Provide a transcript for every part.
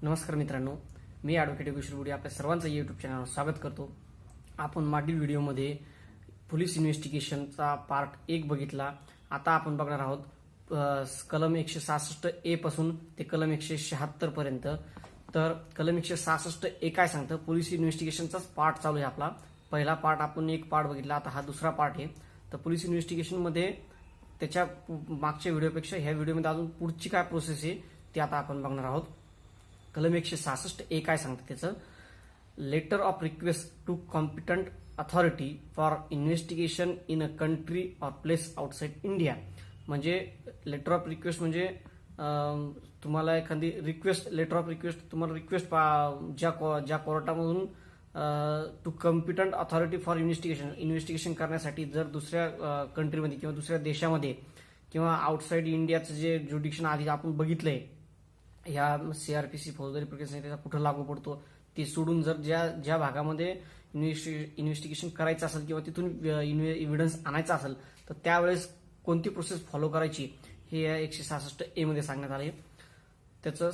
नमस्कार मित्रांनो, मी ॲडव्होकेट योगेश रुडी आपल्या सर्वांचं यूट्यूब चॅनलवर स्वागत करतो. आपण मागील व्हिडिओमध्ये पोलीस इन्व्हेस्टिगेशनचा पार्ट 1 बघितला. आता आपण बघणार आहोत कलम 166A पासून ते कलम 176 पर्यंत. तर कलम 166A काय सांगतं? पोलीस इन्व्हेस्टिगेशनचाच पार्ट चालू आहे आपला. पहिला पार्ट आपण एक पार्ट बघितला, आता हा दुसरा पार्ट आहे. तर पोलीस इन्व्हेस्टिगेशनमध्ये त्याच्या मागच्या व्हिडिओपेक्षा ह्या व्हिडिओमध्ये अजून पुढची काय प्रोसेस आहे ते आता आपण बघणार आहोत. कलम 166A काय सांगतं त्याचं? Letter of request to competent authority for investigation in a country or place outside India. म्हणजे लेटर ऑफ रिक्वेस्ट म्हणजे तुम्हाला एखादी रिक्वेस्ट, लेटर ऑफ रिक्वेस्ट तुम्हाला रिक्वेस्ट ज्या कोर्टामधून to competent authority for investigation करण्यासाठी जर दुसऱ्या कंट्रीमध्ये किंवा दुसऱ्या देशामध्ये किंवा आउटसाइड इंडियाचं जे ज्युडिक्शन आधी आपण बघितलंय, ह्या CRPC फौजदारी प्रक्रिया संहितेचा कुठं लागू पडतो ते सोडून जर ज्या भागामध्ये इन्व्हेस्टिगेशन करायचं असेल किंवा तिथून एव्हिडन्स आणायचा असेल तर त्यावेळेस कोणती प्रोसेस फॉलो करायची हे या 166A मध्ये सांगण्यात आले. त्याचं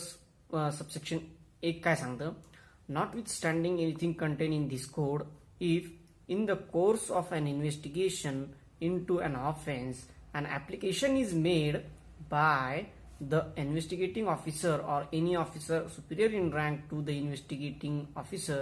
सबसेक्शन 1 काय सांगतं? Notwithstanding anything contained in this code, if in the course of an investigation into an offense, an application is made by the investigating officer or any officer superior in rank to the investigating officer,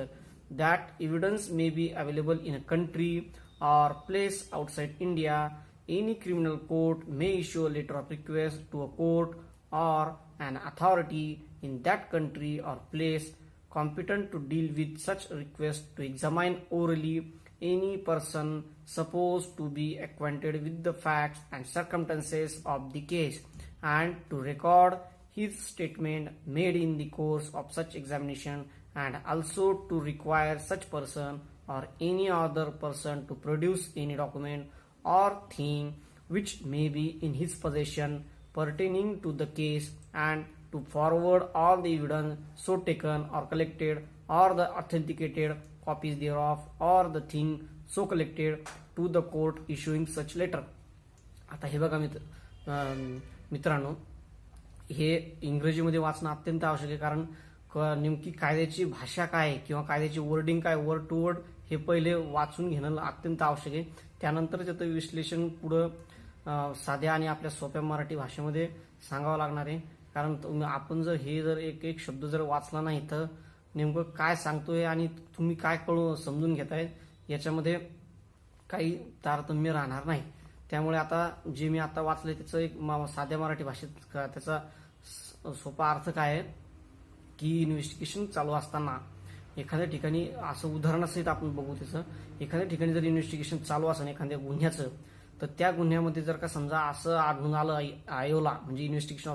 that evidence may be available in a country or place outside India, any criminal court may issue a letter of request to a court or an authority in that country or place competent to deal with such request to examine orally any person supposed to be acquainted with the facts and circumstances of the case, and to record his statement made in the course of such examination, and also to require such person or any other person to produce any document or thing which may be in his possession pertaining to the case, and to forward all the evidence so taken or collected or the authenticated copies thereof or the thing so collected to the court issuing such letter. आता हे बघा मित्रांनो, हे इंग्रजीमध्ये वाचणं अत्यंत आवश्यक आहे, कारण नेमकी कायद्याची भाषा काय आहे किंवा कायद्याची वर्डिंग काय, वर्ड टू वर्ड हे पहिले वाचून घेणं अत्यंत आवश्यक आहे. त्यानंतर त्याचं विश्लेषण पुढं साध्या आणि आपल्या सोप्या मराठी भाषेमध्ये सांगावं लागणार आहे. कारण आपण जर एक एक शब्द जर वाचला नाही तर नेमकं काय सांगतोय आणि तुम्ही काय समजून घेताय याच्यामध्ये काही तारतम्य राहणार नाही. त्यामुळे आता जे मी आता वाचलंय त्याचं एक साध्या मराठी भाषेत त्याचा सोपा अर्थ काय आहे की इन्व्हेस्टिगेशन चालू असताना एखाद्या ठिकाणी असं उदाहरणासहित आपण बघू त्याचं. एखाद्या ठिकाणी जर इन्व्हेस्टिगेशन चालू असेल एखाद्या गुन्ह्याचं, तर त्या गुन्ह्यामध्ये जर का समजा असं आढळून आलं, आयोला म्हणजे इन्व्हेस्टिगेशन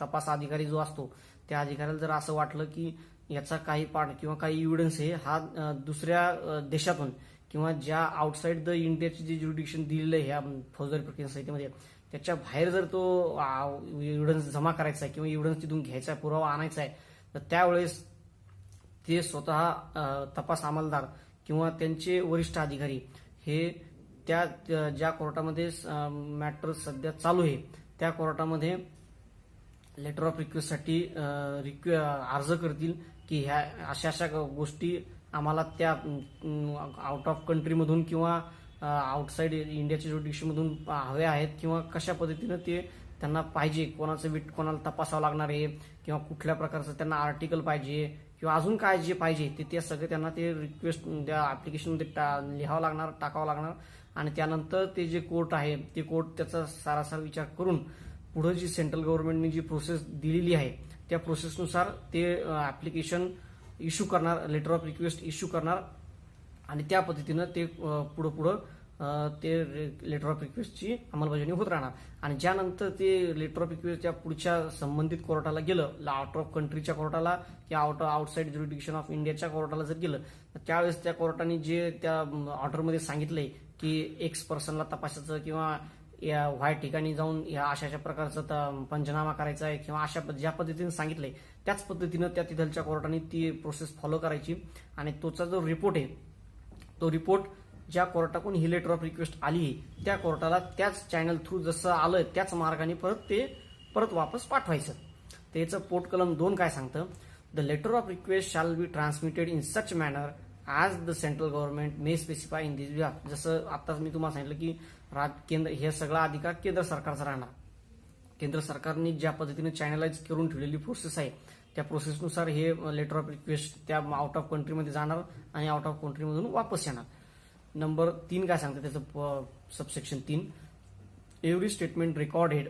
तपास अधिकारी जो असतो त्या अधिकाऱ्याला जर असं वाटलं की याचा काही पार्ट किंवा काही एव्हिडन्स आहे हा दुसऱ्या देशातून किंवा ज्या आउटसाइड द इंडियाचे जे ज्युडिक्शन दिलेलं आहे ह्या फौजदारी प्रक्रिया संहितेमध्ये त्याच्या बाहेर जर तो एव्हिडन्स जमा करायचा आहे किंवा एव्हिडन्स तिथून घ्यायचा आहे, पुरावा आणायचा आहे, तर त्यावेळेस ते स्वतः तपास अंमलदार किंवा त्यांचे वरिष्ठ अधिकारी हे त्या ज्या कोर्टामध्ये मॅटर सध्या चालू आहे त्या कोर्टामध्ये लेटर ऑफ रिक्वेस्टसाठी अर्ज करतील की ह्या अशा गोष्टी आम्हाला त्या आउट ऑफ कंट्रीमधून किंवा आउटसाइड इंडियाच्या ज्युडिक्शनमधून हव्या आहेत किंवा कशा पद्धतीनं ते त्यांना पाहिजे, कोणाला तपासावं लागणार आहे किंवा कुठल्या प्रकारचं त्यांना आर्टिकल पाहिजे किंवा अजून काय जे पाहिजे ते सगळे त्यांना ते रिक्वेस्ट त्या ऍप्लिकेशनमध्ये लिहावं लागणार, टाकावं लागणार. आणि त्यानंतर ते जे कोर्ट आहे ते कोर्ट त्याचा सारासार विचार करून पुढे जी सेंट्रल गव्हर्नमेंटने जी प्रोसेस दिलेली आहे त्या प्रोसेसनुसार ते ऍप्लिकेशन इश्यू करणार, लेटर ऑफ रिक्वेस्ट इश्यू करणार आणि त्या पद्धतीनं ते पुढं ते लेटर ऑफ रिक्वेस्टची अंमलबजावणी होत राहणार. आणि ज्यानंतर ते लेटर ऑफ रिक्वेस्ट त्या पुढच्या संबंधित कोर्टाला गेलं, आउट ऑफ कंट्रीच्या कोर्टाला किंवा आउटसाइड ज्युरिडिक्शन ऑफ इंडियाच्या कोर्टाला जर गेलं, तर त्यावेळेस त्या कोर्टाने जे त्या ऑर्डरमध्ये सांगितलंय की एक्स पर्सनला तपासायचं किंवा या व्हाय ठिकाणी जाऊन या अशा प्रकारचा पंचनामा करायचा आहे किंवा ज्या पद्धतीने सांगितलंय त्याच पद्धतीनं त्या तिथलच्या कोर्टाने ती प्रोसेस फॉलो करायची. आणि तोचा जो रिपोर्ट आहे तो रिपोर्ट ज्या कोर्टाकडून ही लेटर ऑफ रिक्वेस्ट आली त्या कोर्टाला त्याच चॅनल थ्रू जसं आलं त्याच मार्गाने परत वापस पाठवायचं. त्याचं पोर्ट कलम 2 काय सांगतं? The letter of request shall be transmitted in such manner as the central government may specify in this behalf. जसं आताच मी तुम्हाला सांगितलं की केंद्र हे सगळा अधिकार केंद्र सरकारचा राहणार. केंद्र सरकारने ज्या पद्धतीने चॅनलाइज करून ठेवलेली प्रोसेस आहे त्या प्रोसेसनुसार हे लेटर ऑफ रिक्वेस्ट त्या आउट ऑफ कंट्रीमध्ये जाणार आणि आउट ऑफ कंट्रीमधून वापस येणार. नंबर 3 काय सांगतं त्याचं subsection 3, every statement recorded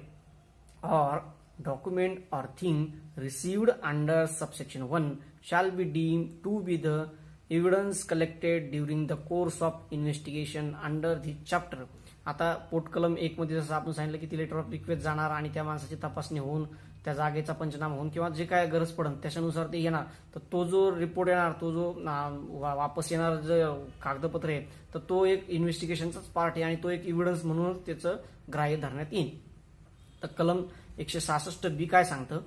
or document or thing received under subsection 1 shall be deemed to be the evidence collected during the course of investigation under the chapter. आता पोट कलम 1 मध्ये जसं आपण सांगितलं की ती लेटर ऑफ रिक्वेस्ट जाणार आणि त्या माणसाची तपासणी होऊन त्या जागेचा पंचनामा होऊन किंवा जे काय गरज पडेल त्याच्यानुसार ते येणार. तर तो जो रिपोर्ट येणार, तो जो वापस येणार जे कागदपत्र आहे, तर तो एक इन्व्हेस्टिगेशनचाच पार्ट आहे आणि तो एक एव्हिडन्स म्हणून त्याचं ग्राह्य धरण्यात येईल. तर कलम 166 काय सांगतं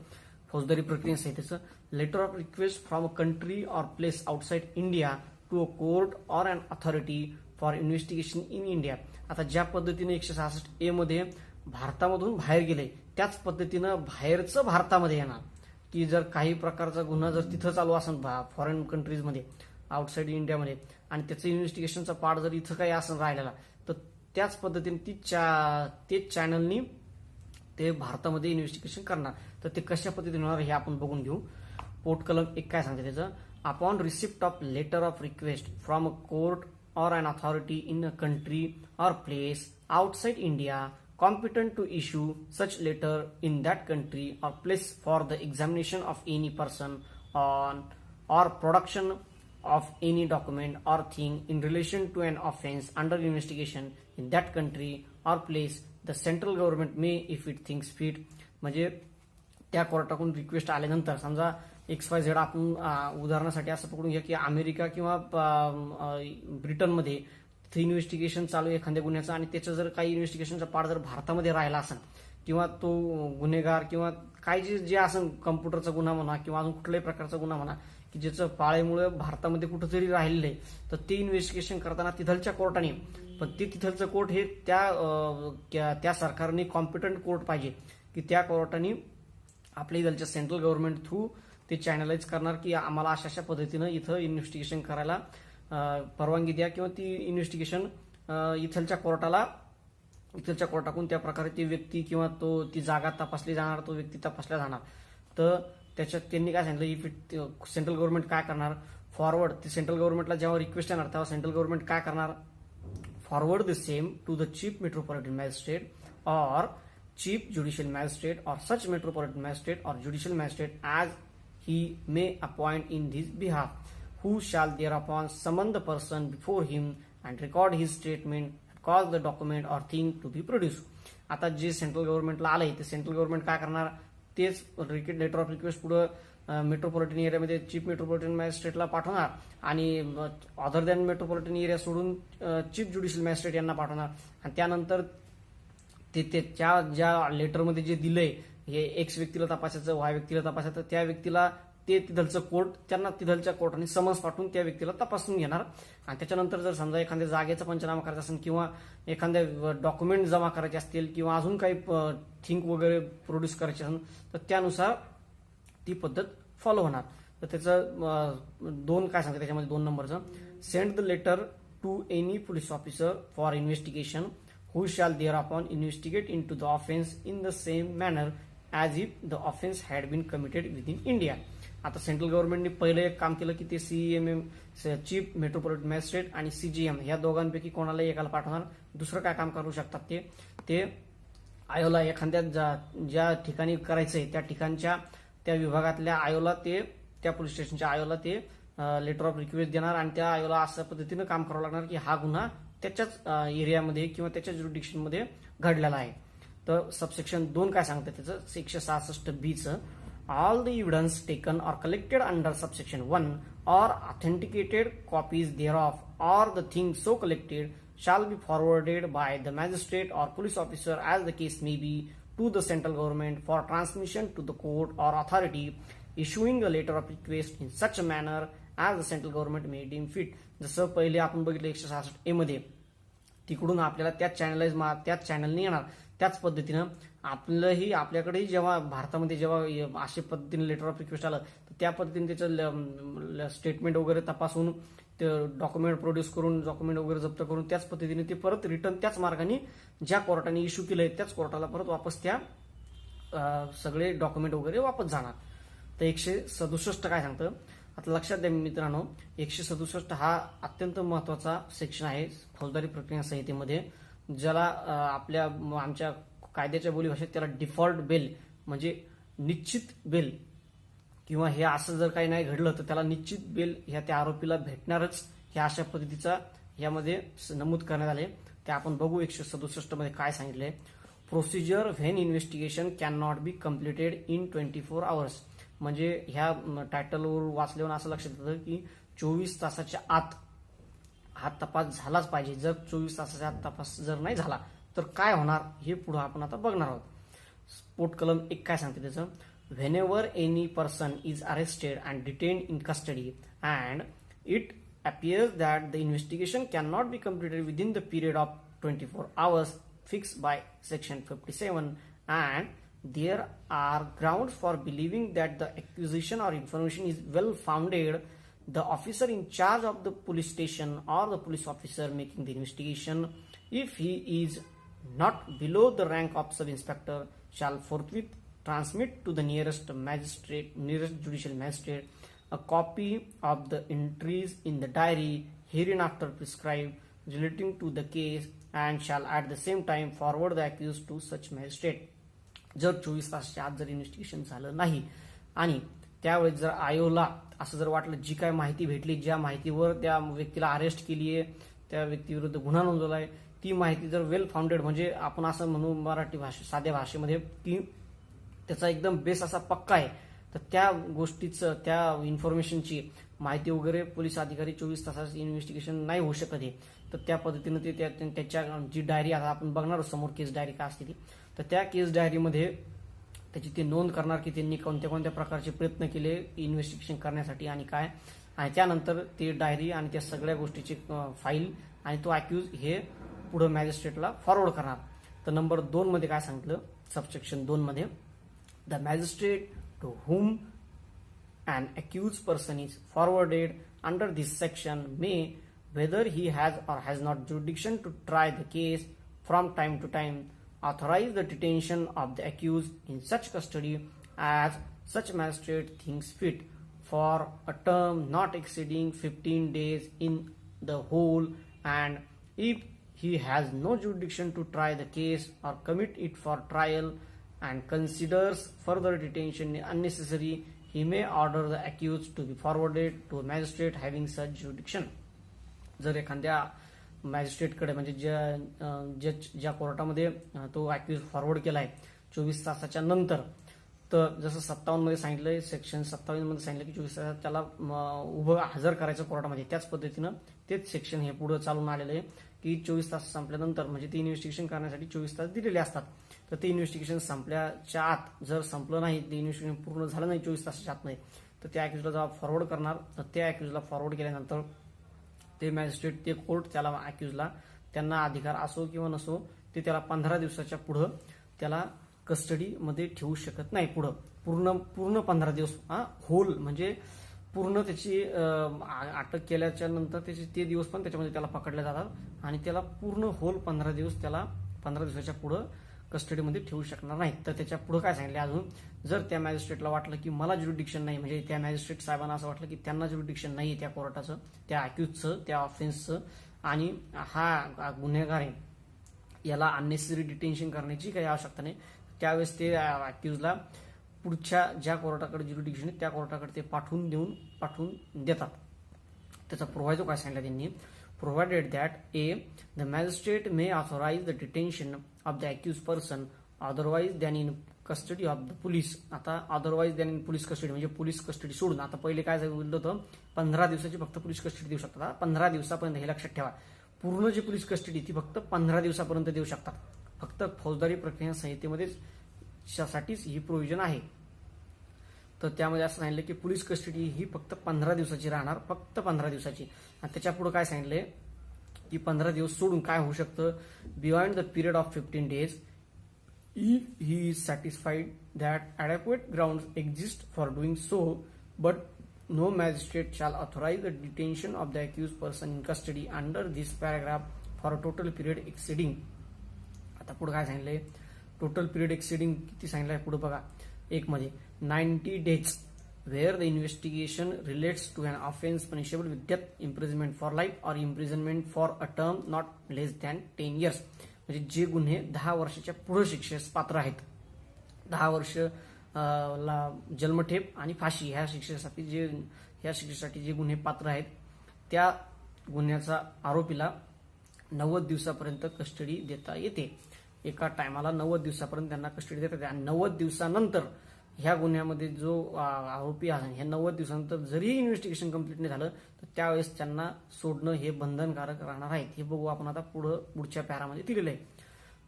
फौजदारी प्रक्रिया संहितेचं, letter of request from a country or place outside India to a court or an authority for investigation in India. आता ज्या पद्धतीने 166A मध्ये भारतामधून बाहेर गेले त्याच पद्धतीनं बाहेरचं भारतामध्ये येणार की जर काही प्रकारचा गुन्हा जर तिथं चालू असेल फॉरेन कंट्रीजमध्ये आउटसाइड इंडियामध्ये आणि त्याचं इन्व्हेस्टिगेशनचा पार्ट जर इथं काही असं राहिलेला तर त्याच पद्धतीने तेच चॅनलनी ते भारतामध्ये इन्व्हेस्टिगेशन करणार. तर ते कशा पद्धतीने होणार हे आपण बघून घेऊ. पोर्ट कलम 1 काय सांगते त्याचं, upon receipt of letter of request from a court or an authority in a country or place outside India competent to issue such letter in that country or place for the examination of any person on or production of any document or thing in relation to an offense under investigation in that country or place, the central government may if it thinks fit. म्हणजे त्या कोर्टाकडून request आल्यानंतर समजा XYZ आपण उदाहरणासाठी असं पकडून घ्या की अमेरिका किंवा ब्रिटनमध्ये तिथे इन्व्हेस्टिगेशन चालू आहे एखाद्या गुन्ह्याचं आणि त्याचं जर काही इन्व्हेस्टिगेशनचा पार्ट जर भारतामध्ये राहिला असेल किंवा तो गुन्हेगार किंवा काय जे असेल कम्प्युटरचा गुन्हा म्हणा किंवा अजून कुठल्याही प्रकारचा गुन्हा म्हणा की ज्याचं पाळेमुळे भारतामध्ये कुठेतरी राहिलेलं आहे, तर ते इन्व्हेस्टिगेशन करताना तिथलच्या कोर्टाने, पण ते तिथलचं कोर्ट हे त्या सरकारने कॉम्पिटंट कोर्ट पाहिजे की त्या कोर्टाने आपल्या इथलच्या सेंट्रल गव्हर्नमेंट थ्रू ते चॅनलाइज करणार की आम्हाला अशा पद्धतीनं इथं इन्व्हेस्टिगेशन करायला परवानगी द्या किंवा ती इन्व्हेस्टिगेशन इथलच्या कोर्टाकडून त्या प्रकारे ती व्यक्ती किंवा ती जागा तपासली जाणार, तो व्यक्ती तपासला जाणार. तर त्याच्यात त्यांनी काय सांगितलं, इफ सेंट्रल गव्हर्नमेंट काय करणार, फॉरवर्ड ती सेंट्रल गव्हर्नमेंटला जेव्हा रिक्वेस्ट येणार तेव्हा सेंट्रल गव्हर्नमेंट काय करणार, forward the same to the chief metropolitan magistrate or chief judicial magistrate or such metropolitan magistrate or judicial magistrate as he may appoint in his behalf, who shall thereupon summon the person before him and record his statement and cause the document or thing to be produced. आता जे central गव्हर्नमेंटला आलंय ते central government काय करणार, तेच letter of request पुढे metropolitan एरियामध्ये chief metropolitan मॅजिस्ट्रेटला पाठवणार आणि अदर दॅन मेट्रोपॉलिटन एरिया सोडून चीफ ज्युडिशियल मॅजिस्ट्रेट यांना पाठवणार आणि त्यानंतर ते ज्या लेटरमध्ये जे दिलंय हे एक्स व्यक्तीला तपासायचं, वाय व्यक्तीला तपासायचं, त्या व्यक्तीला ते तिथलचं कोर्ट त्यांना तिथलच्या कोर्टाने समन्स पाठवून त्या व्यक्तीला तपासून घेणार आणि त्याच्यानंतर जर समजा एखाद्या जागेचा पंचनामा करायचा असेल किंवा एखाद्या डॉक्युमेंट जमा करायचे असतील किंवा अजून काही थिंक वगैरे प्रोड्यूस करायचे असेल तर त्यानुसार ती पद्धत फॉलो होणार. तर त्याचं 2 काय सांगते त्याच्यामध्ये 2 नंबरचं, send the letter to any police officer for investigation who shall thereupon investigate into the offense in the same manner as if the offense had been committed within India. आता सेंट्रल गव्हर्नमेंटने पहिलं एक काम केलं की ते CMM चीफ मेट्रोपॉलिटन मॅजिस्ट्रेट आणि CGM या दोघांपैकी कोणाला एकाला पाठवणार. दुसरं काय काम करू शकतात ते आयोला एखाद्या ज्या ठिकाणी करायचंय त्या ठिकाणच्या त्या विभागातल्या आयोला त्या पोलीस स्टेशनच्या आयोला ते लेटर ऑफ रिक्वेस्ट देणार आणि त्या आयोला अशा पद्धतीनं काम करावं लागणार की हा गुन्हा त्याच्याच एरियामध्ये किंवा त्याच्या ज्युरिडिक्शनमध्ये घडलेला आहे. तर सबसेक्शन 2 काय सांगतं त्याचं 166B all the evidence taken or collected under subsection 1 or authenticated copies thereof or the thing so collected shall be forwarded by the magistrate or police officer as the case may be to the central government for transmission to the court or authority issuing a letter of request in such a manner as the central government may deem fit. जसं पहिले आपण बघितलं 166A मध्ये तिकडून आपल्याला त्याच चॅनलने येणार त्याच पद्धतीनं आपल्याकडेही जेव्हा भारतामध्ये जेव्हा अशा पद्धतीने लेटर ऑफ रिक्वेस्ट आलं तर त्या पद्धतीने त्याचं स्टेटमेंट वगैरे तपासून ते डॉक्युमेंट प्रोड्यूस करून डॉक्युमेंट वगैरे जप्त करून त्याच पद्धतीने ते परत रिटर्न त्याच मार्गाने ज्या कोर्टाने इश्यू केलंय त्याच कोर्टाला परत वापस त्या सगळे डॉक्युमेंट वगैरे वापस जाणार. तर 167 काय सांगतं आता लक्षात द्या मित्रांनो, 167 हा अत्यंत महत्वाचा सेक्शन आहे फौजदारी प्रक्रिया संहितेमध्ये, ज्याला आमच्या कायद्याच्या बोलीभाषेत त्याला डिफॉल्ट बेल म्हणजे निश्चित बेल किंवा हे असं जर काही नाही घडलं तर त्याला निश्चित बेल ह्या त्या आरोपीला भेटणारच, ह्या अशा पद्धतीचा यामध्ये नमूद करण्यात आले. ते आपण बघू 167 मध्ये काय सांगितलंय. Procedure when investigation can not be completed in 24 hours. म्हणजे ह्या टायटलवर वाचल्यावर असं लक्षात येतं की 24 तासाच्या आत हा तपास झालाच पाहिजे. जर 24 तासाच्या आत तपास जर नाही झाला तर काय होणार हे पुढे आपण आता बघणार आहोत. पोट कलम 1 काय सांगते त्याचं, whenever any person is arrested and detained in custody and it appears that the investigation cannot be completed within the period of 24 hours fixed by section 57 and there are grounds for believing that the accusation or information is well founded, the officer in charge of the police station or the police officer making the investigation, if he is not below the rank of sub-inspector, shall forthwith transmit to the nearest judicial magistrate a copy of the entries in the diary hereinafter prescribed relating to the case and shall at the same time forward the accused to such magistrate. जर 24 तासाच्या आत जर investigation झालं नाही आणि त्यावेळेस जर आयोला असं जर वाटलं जी काय माहिती भेटली, ज्या माहितीवर त्या व्यक्तीला अरेस्ट केली आहे, त्या व्यक्तीविरुद्ध गुन्हा नोंदवला आहे, ती माहिती जर वेल फाउंडेड म्हणजे आपण असं म्हणू मराठी साध्या भाषेमध्ये की त्याचा एकदम बेस असा पक्का आहे, तर त्या गोष्टीचं त्या इन्फॉर्मेशनची माहिती वगैरे पोलीस अधिकारी 24 तासाचं इन्व्हेस्टिगेशन नाही होऊ शकत आहे. तर त्या पद्धतीनं ते त्याच्या जी डायरी आता आपण बघणार समोर केस डायरी काय असते ती, तर त्या केस डायरीमध्ये त्याची ते नोंद करणार की त्यांनी कोणत्या कोणत्या प्रकारचे प्रयत्न केले इन्व्हेस्टिगेशन करण्यासाठी आणि काय, आणि त्यानंतर ते डायरी आणि त्या सगळ्या गोष्टीची फाईल आणि तो अॅक्यूज हे पुढे मॅजिस्ट्रेटला फॉरवर्ड करणार. तर नंबर 2 मध्ये काय सांगितलं सबसेक्शन 2 मध्ये, the magistrate to whom an accused person is forwarded under this section may, whether he has or has not jurisdiction to try the case, from time to time authorize the detention of the accused in such custody as such magistrate thinks fit for a term not exceeding 15 days in the whole, and if he has no jurisdiction to try the case or commit it for trial and considers further detention unnecessary, he may order the accused to be forwarded to a magistrate having such jurisdiction. जर एखाद्या मॅजिस्ट्रेटकडे म्हणजे ज्या कोर्टामध्ये तो अॅक्यूज forward केलाय 24 तासाच्या नंतर, तर जसं 57 मध्ये सांगितलंय, सेक्शन 27 मध्ये सांगितलं की 24 तासात त्याला उभं हजर करायचं कोर्टामध्ये, त्याच पद्धतीनं तेच सेक्शन हे पुढे चालून आलेलं आहे की 24 तास संपल्यानंतर म्हणजे ते इन्व्हेस्टिगेशन करण्यासाठी 24 तास दिलेले असतात. तर ते इन्व्हेस्टिगेशन संपल्याच्या आत जर संपलं नाही, ते इन्व्हेस्टिगेशन पूर्ण झालं नाही 24 तासाच्या आत नाही, तर त्या अॅक्यूजला जेव्हा फॉरवर्ड करणार तर त्या अॅक्यूजला फॉरवर्ड केल्यानंतर ते मॅजिस्ट्रेट ते कोर्ट त्याला अॅक्यूजला त्यांना अधिकार असो किंवा नसो ते त्याला 15 दिवसाच्या पुढं त्याला कस्टडीमध्ये ठेवू शकत नाही. पूर्ण 15 दिवस होल म्हणजे पूर्ण त्याची अटक केल्याच्या नंतर त्याचे ते दिवस पण त्याच्यामध्ये त्याला पकडले जातात आणि त्याला पूर्ण होल 15 दिवस त्याला 15 दिवसाच्या पुढं कस्टडीमध्ये ठेवू शकणार नाही. तर त्याच्या पुढे काय सांगितले अजून, जर त्या मॅजिस्ट्रेटला वाटलं की मला ज्युरिडिक्शन नाही, म्हणजे त्या मॅजिस्ट्रेट साहेबांना असं वाटलं की त्यांना ज्युरिडिक्शन नाही त्या कोर्टाचं, त्या अॅक्यूजचं, त्या ऑफेन्सचं, आणि हा गुन्हेगार आहे याला अननेसेसरी डिटेन्शन करण्याची काही आवश्यकता नाही, त्यावेळेस ते अॅक्यूजला पुढच्या ज्या कोर्टाकडे ज्युरिडिक्शन आहे त्या कोर्टाकडे ते पाठवून देतात. त्याचा प्रोव्हायजो काय सांगितलं त्यांनी, provided that a the magistrate may authorize the detention of the accused person otherwise than in custody of the police. आता otherwise than in police custody म्हणजे पोलीस कस्टडी सोडून, आता पहिले काय बोललं होतं 15 दिवसाची फक्त पोलीस कस्टडी देऊ शकतात. 15 दिवसापर्यंत हे लक्षात ठेवा, पूर्ण जी पोलीस कस्टडी ती फक्त 15 दिवसापर्यंत देऊ शकतात. फक्त फौजदारी प्रक्रिया संहितेमध्ये साठीच ही प्रोव्हिजन आहे. तर त्यामध्ये असं सांगितलं की पोलीस कस्टडी ही फक्त 15 दिवसाची राहणार, फक्त 15 दिवसाची. आणि त्याच्या पुढे काय सांगितलंय की 15 दिवस सोडून काय होऊ शकतं, beyond the period of 15 days if he is satisfied that adequate grounds exist for doing so, but no magistrate shall authorize the detention of the accused person in custody under this paragraph for a total period exceeding. आता पुढे काय सांगितलंय, total period एक्सिडिंग किती सांगितलंय पुढे बघा, एक मध्ये 90 days where the investigation relates to an offense punishable with death, imprisonment for life or imprisonment for a term not less than 10 years. म्हणजे जे गुन्हे 10 वर्षाच्या पुढे शिक्षेस पात्र आहेत, 10 वर्ष ला जन्मठेप आणि फाशी ह्या शिक्षेसाठी जे गुन्हे पात्र आहेत त्या गुन्ह्याचा आरोपीला 90 दिवसापर्यंत कस्टडी देता येते. एका टायमाला 90 दिवसापर्यंत त्यांना कस्टडी देता येते. आणि 90 दिवसानंतर ह्या गुन्ह्यामध्ये जो आरोपी आहे ह्या 90 दिवसानंतर जरी इन्व्हेस्टिगेशन कंप्लीट नाही झालं तर त्यावेळेस त्यांना सोडणं हे बंधनकारक राहणार आहे. हे बघू आपण आता पुढच्या पॅरामध्ये दिलेलं आहे.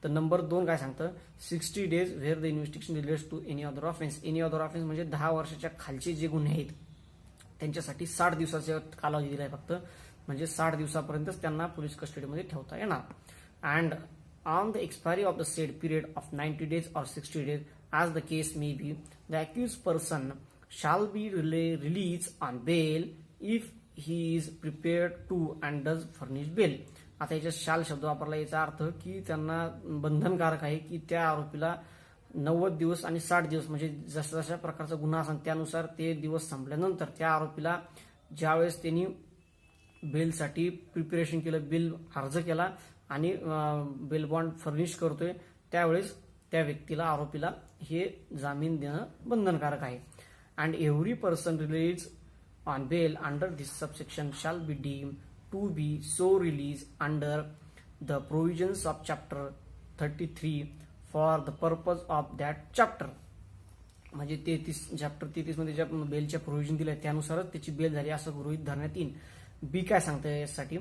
तर नंबर 2 काय सांगतं, 60 days where the investigation relates to any other offence. Any other offence म्हणजे 10 वर्षाच्या खालचे जे गुन्हे आहेत त्यांच्यासाठी 60 दिवसाचा कालावधी दिला आहे फक्त, म्हणजे 60 दिवसापर्यंतच त्यांना पोलीस कस्टडीमध्ये ठेवता येणार. And on the expiry of the sed period of 90 days or 60 days as the case may be, the accused person shall be released on bail if he is prepared to and does furnish bail. आता याच्यात शाल शब्द वापरला, याचा अर्थ की त्यांना बंधनकारक आहे की त्या आरोपीला 90 दिवस आणि 60 दिवस म्हणजे जसा जशा प्रकारचा गुन्हा असेल त्यानुसार ते दिवस संपल्यानंतर त्या आरोपीला ज्यावेळेस त्यांनी बेलसाठी प्रिपरेशन केलं, बिल अर्ज केला आणि बेल बॉन्ड फर्निश करतोय त्यावेळेस त्या व्यक्तीला आरोपीला हे जामीन देणं बंधनकारक आहे. And every person release on bail under this subsection shall be deem to be so release under the provisions of chapter 33 for the purpose of that chapter. म्हणजे चॅप्टर 33 मध्ये ज्या बेलच्या प्रोव्हिजन दिल्या त्यानुसारच त्याची बेल झाली असं गृहीत धरण्यात येईल. बी काय सांगतं यासाठी,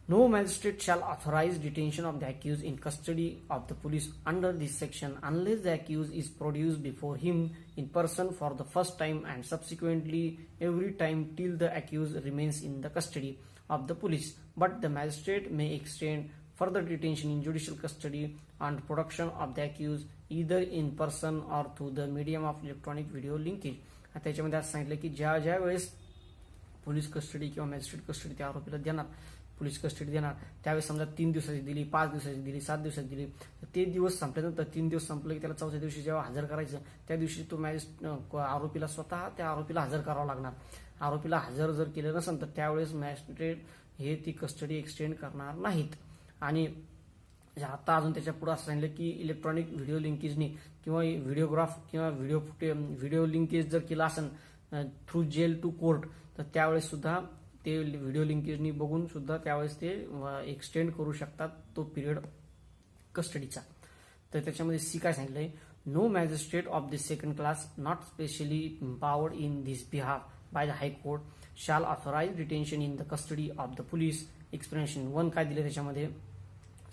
no magistrate shall authorize detention of the accused in custody of the police under this section unless the accused is produced before him in person for the first time and subsequently every time till the accused remains in the custody of the police. But the magistrate may extend further detention in judicial custody on production of the accused either in person or through the medium of electronic video linkage. आता त्याच्यामध्ये असं सांगितलं की ज्या ज्या वेळेस police custody किंवा magistrate custody त्या आरोपीला देणार, पोलीस कस्टडी देणार त्यावेळेस समजा 3 दिवसाची दिली, 5 दिवसाची दिली, 7 दिवसाची दिली, ते दिवस संपल्यानंतर 3 दिवस संपले की त्याला 4थ्या दिवशी जेव्हा हजर करायचं त्या दिवशी तो आरोपीला स्वतः त्या आरोपीला हजर करावं लागणार. आरोपीला हजर जर केलं नसेल तर त्यावेळेस मॅजिस्ट्रेट हे ती कस्टडी एक्सटेंड करणार नाहीत. आणि आता अजून त्याच्या पुढे असं सांगितलं की इलेक्ट्रॉनिक व्हिडिओ लिंकेजने किंवा व्हिडिओग्राफ किंवा व्हिडिओ लिंकेज जर केला असेल थ्रू जेल टू कोर्ट तर त्यावेळेस सुद्धा ते व्हिडिओ लिंकेजनी बघून सुद्धा त्यावेळेस ते एक्सटेंड करू शकतात तो पिरियड कस्टडीचा. तर त्याच्यामध्ये सी काय सांगितलंय, no magistrate of the second class not specially empowered in this behalf by the high court shall authorize detention in the custody of the police. Explanation 1 काय दिले त्याच्यामध्ये,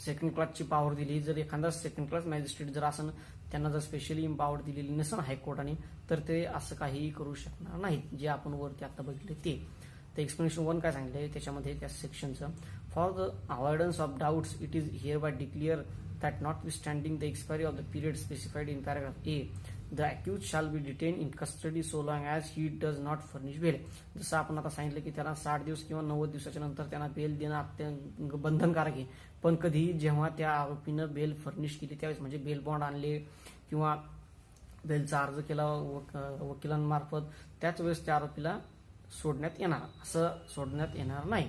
सेकंड क्लासची पॉवर दिली. जर एखादा सेकंड क्लास मॅजिस्ट्रेट जर असं त्यांना जर स्पेशली एम्पावर्ड दिलेली नसेल हायकोर्टाने तर ते असं काहीही करू शकणार नाहीत, जे आपण वरती आता बघितले ते. तर एक्सप्लेनेशन 1 काय सांगितलंय त्याच्यामध्ये त्या सेक्शनचं, for the avoidance of doubts it is hereby declare that notwithstanding the expiry of the period specified in paragraph A the accuse shall be detain in custody so long as he does not furnish bail. जसं आपण आता सांगितलं की त्यांना 60 दिवस किंवा 90 दिवसाच्या नंतर त्यांना बेल देणं अत्यंत बंधनकारक आहे, पण कधी जेव्हा त्या आरोपीनं बेल फर्निश केली त्यावेळेस म्हणजे बेल बॉन्ड आणले किंवा बेलचा अर्ज केला वकिलांमार्फत त्याच वेळेस त्या आरोपीला सोडण्यात येणार, असं सोडण्यात येणार नाही.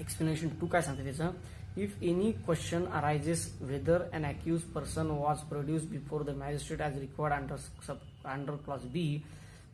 एक्सप्लेनेशन 2 काय सांगते त्याचं, if any question arises whether an accuse person was produced before the magistrate as required under clause B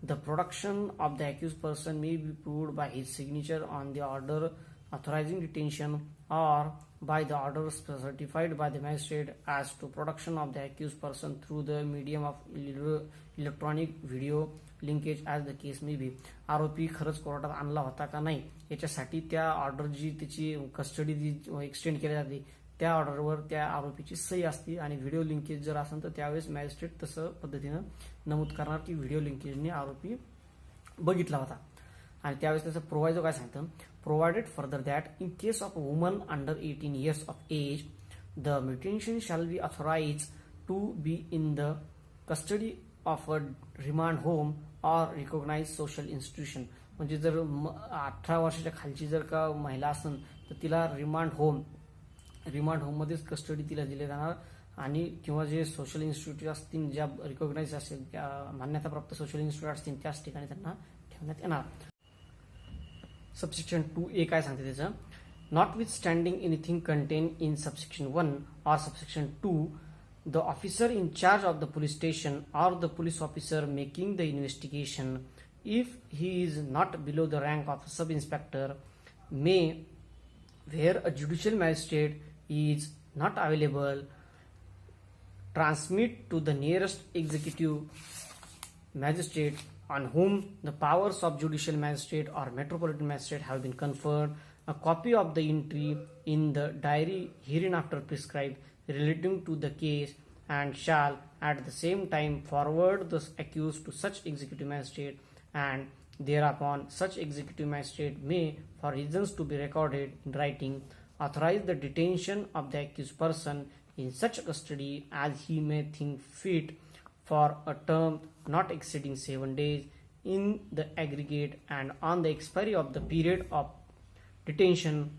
the production of the accuse person may be proved by his signature on the order authorizing detention or by the order certified by the magistrate as to production of the accused person through the medium of electronic video linkage as the case may be. आरोपी खरंच कोर्टात आणला होता का नाही याच्यासाठी त्या order जी त्याची कस्टडी जी एक्सटेंड केली जाते त्या ऑर्डरवर त्या आरोपीची सही असते आणि व्हिडिओ लिंकेज जर असेल तर त्यावेळेस मॅजिस्ट्रेट तसं पद्धतीनं नमूद करणार की व्हिडिओ लिंकेजने आरोपी बघितला होता. आणि त्यावेळेस त्याचं प्रोव्हायझर काय सांगतं, provided further that in case of a woman under 18 years of age the detention shall be authorize to be in the custody of a remand home or recognize social institution. म्हणजे जर 18 वर्षाच्या खालची जर का महिला असेल तर तिला रिमांड होममध्येच कस्टडी तिला दिली जाणार आणि किंवा जे सोशल इन्स्टिट्यूट असतील, ज्या रिकॉग्नाइज असेल, मान्यताप्राप्त सोशल इन्स्टिट्यूट असतील त्याच ठिकाणी त्यांना ठेवण्यात येणार. सबसेक्शन 2A काय सांगते त्याचं, notwithstanding anything contained in subsection 1 or subsection 2, the officer in charge of the police station or the police officer making the investigation, if he is not below the rank of a sub-inspector, may, where a judicial magistrate is not available, transmit to the nearest executive magistrate on whom the powers of judicial magistrate or metropolitan magistrate have been conferred a copy of the entry in the diary hereinafter prescribed relating to the case, and shall at the same time forward the accused to such executive magistrate, and thereupon such executive magistrate may, for reasons to be recorded in writing, authorize the detention of the accused person in such custody as he may think fit for a term not exceeding 7 days in the aggregate, and on the expiry of the period of detention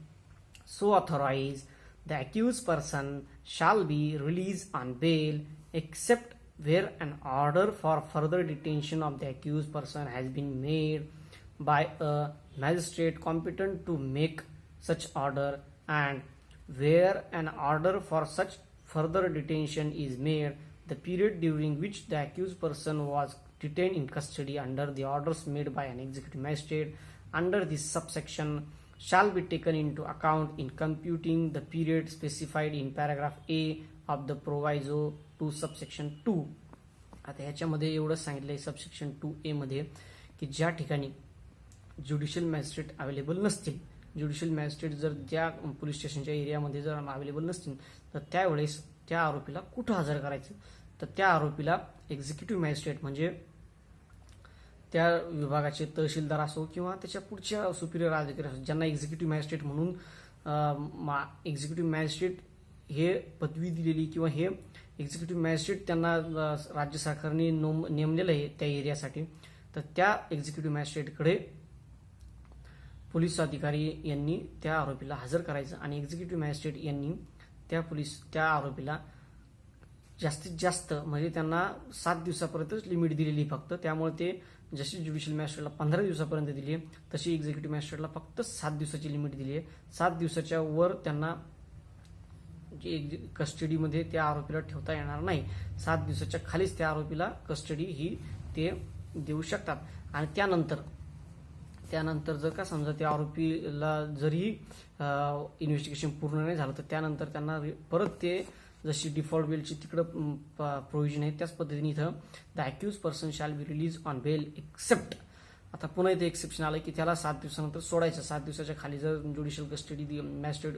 so authorized, the accused person shall be released on bail, except where an order for further detention of the accused person has been made by a magistrate competent to make such order, and where an order for such further detention is made, the period during which the accused person was detained in custody under the orders made by an executive magistrate under this subsection shall be taken into account in computing the period specified in paragraph A of the proviso to subsection 2. आता ह्याच्यामध्ये एवढंच सांगितलंय subsection 2A मध्ये की ज्या ठिकाणी judicial magistrate available नसतील, judicial magistrate जर त्या पोलीस स्टेशनच्या एरियामध्ये जर अवेलेबल नसतील तर त्यावेळेस त्या आरोपीला कुठं हजर करायचं, तर त्या आरोपीला एक्झिक्युटिव्ह मॅजिस्ट्रेट म्हणजे त्या विभागाचे तहसीलदार असो किंवा त्याच्या पुढच्या सुपिरियर अधिकारी असो, ज्यांना एक्झिक्युटिव्ह मॅजिस्ट्रेट म्हणून एक्झिक्युटिव्ह मॅजिस्ट्रेट हे पदवी दिलेली किंवा हे एक्झिक्युटिव्ह मॅजिस्ट्रेट त्यांना राज्य सरकारने नेमलेलं आहे त्या एरियासाठी, तर त्या एक्झिक्युटिव्ह मॅजिस्ट्रेटकडे पोलीस अधिकारी यांनी त्या आरोपीला हजर करायचं आणि एक्झिक्युटिव्ह मॅजिस्ट्रेट यांनी त्या आरोपीला जास्तीत जास्त म्हणजे त्यांना 7 दिवसापर्यंतच लिमिट दिलेली फक्त, त्यामुळे ते जशी ज्युडिशियल मॅजिस्ट्रेटला 15 दिवसापर्यंत दिली आहे तशी एक्झिक्युटिव्ह मॅजिस्ट्रेटला फक्त 7 दिवसाची लिमिट दिली आहे. 7 दिवसाच्या वर त्यांना कस्टडीमध्ये त्या आरोपीला ठेवता येणार नाही. 7 दिवसाच्या खालीच त्या आरोपीला कस्टडी ही ते देऊ शकतात. आणि त्यानंतर जर का समजा त्या आरोपीला जरी इन्व्हेस्टिगेशन पूर्ण नाही झालं तर त्यानंतर त्यांना परत ते जशी डिफॉल्ट बेलची तिकडं प्रोव्हिजन आहे त्याच पद्धतीने इथं the accuse person shall be release on bail except. आता पुन्हा इथे एक्सेप्शन आलं की त्याला 7 दिवसानंतर सोडायचं. 7 दिवसाच्या खाली जर judicial custody magistrate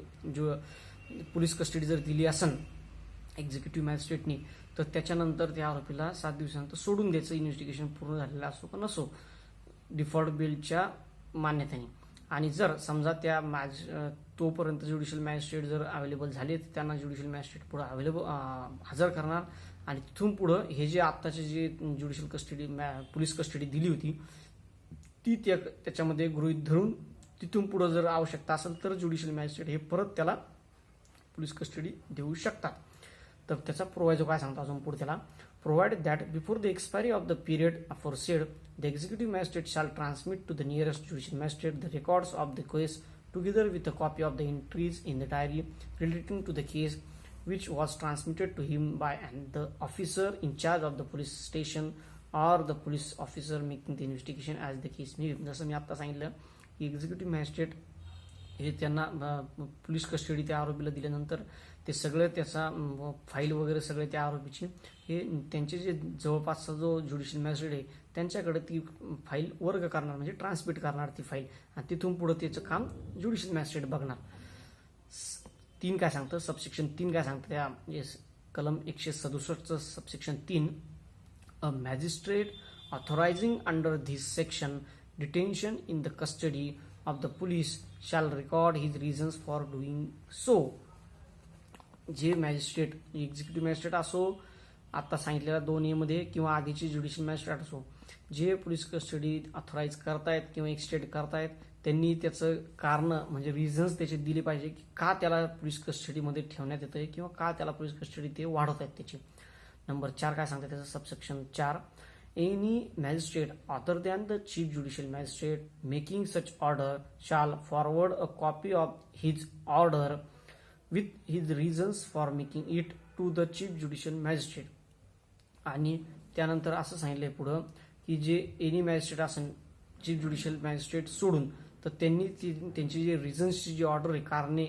police custody जर दिली असेल एक्झिक्युटिव्ह मॅजिस्ट्रेटनी तर त्याच्यानंतर त्या आरोपीला 7 दिवसानंतर सोडून द्यायचं, इन्व्हेस्टिगेशन पूर्ण झालेलं असो का नसो डिफॉल्ट बेलच्या मान्यतेने. आणि जर समजा त्या तोपर्यंत ज्युडिशियल मॅजिस्ट्रेट जर अवेलेबल झाले तर त्यांना ज्युडिशियल मॅजिस्ट्रेट पुढे हजर करणार आणि तिथून पुढं हे जे आत्ताचे जे ज्युडिशियल कस्टडी पोलीस कस्टडी दिली होती ती त्याच्यामध्ये गृहीत धरून तिथून पुढं जर आवश्यकता असेल तर ज्युडिशियल मॅजिस्ट्रेट हे परत त्याला पोलीस कस्टडी देऊ शकतात. तर त्याचा प्रोव्हायजो काय सांगतो अजून पुढे त्याला, provided that before the expiry of the period aforesaid, the executive magistrate shall transmit to the nearest judicial magistrate the records of the case together with a copy of the entries in the diary relating to the case which was transmitted to him by the officer in charge of the police station or the police officer making the investigation as the case may be. जसं मी आता सांगितलं की executive magistrate हे त्यांना police custody त्या आरोपीला दिल्यानंतर ते सगळं त्याचा फाईल वगैरे सगळे त्या आरोपीची हे त्यांचे जे जवळपासचा जो ज्युडिशियल मॅजिस्ट्रेट आहे त्यांच्याकडे ती फाईल वर्ग करणार म्हणजे ट्रान्समिट करणार ती फाईल आणि तिथून पुढे त्याचं काम ज्युडिशियल मॅजिस्ट्रेट बघणार. 3 काय सांगतं, सबसेक्शन 3 काय सांगतं त्या कलम 167 subsection 3, a magistrate authorising under this section detention in the custody of the police shall record his reasons for doing so. जे मॅजिस्ट्रेट एक्झिक्युटिव्ह मॅजिस्ट्रेट असो आता सांगितलेल्या 2A मध्ये किंवा आधीची ज्युडिशियल मॅजिस्ट्रेट असो, जे पोलीस कस्टडी ऑथराईज करतायत किंवा एक्सटेंड करतायत त्यांनी त्याचं कारण म्हणजे रिझन्स त्याचे दिले पाहिजे की का त्याला पोलीस कस्टडीमध्ये ठेवण्यात येतंय किंवा का त्याला पोलीस कस्टडी ते वाढवत आहेत त्याची. नंबर 4 काय सांगतात त्याचं subsection 4, any magistrate other than the chief judicial magistrate making such order shall forward a copy of his order with his reasons for making it to the chief judicial magistrate. आणि त्यानंतर असं सांगितलंय पुढं की जे एनी मॅजिस्ट्रेट असेल chief judicial magistrate सोडून तर त्यांनी त्यांची जे रिझन्सची जी ऑर्डर आहे कारणे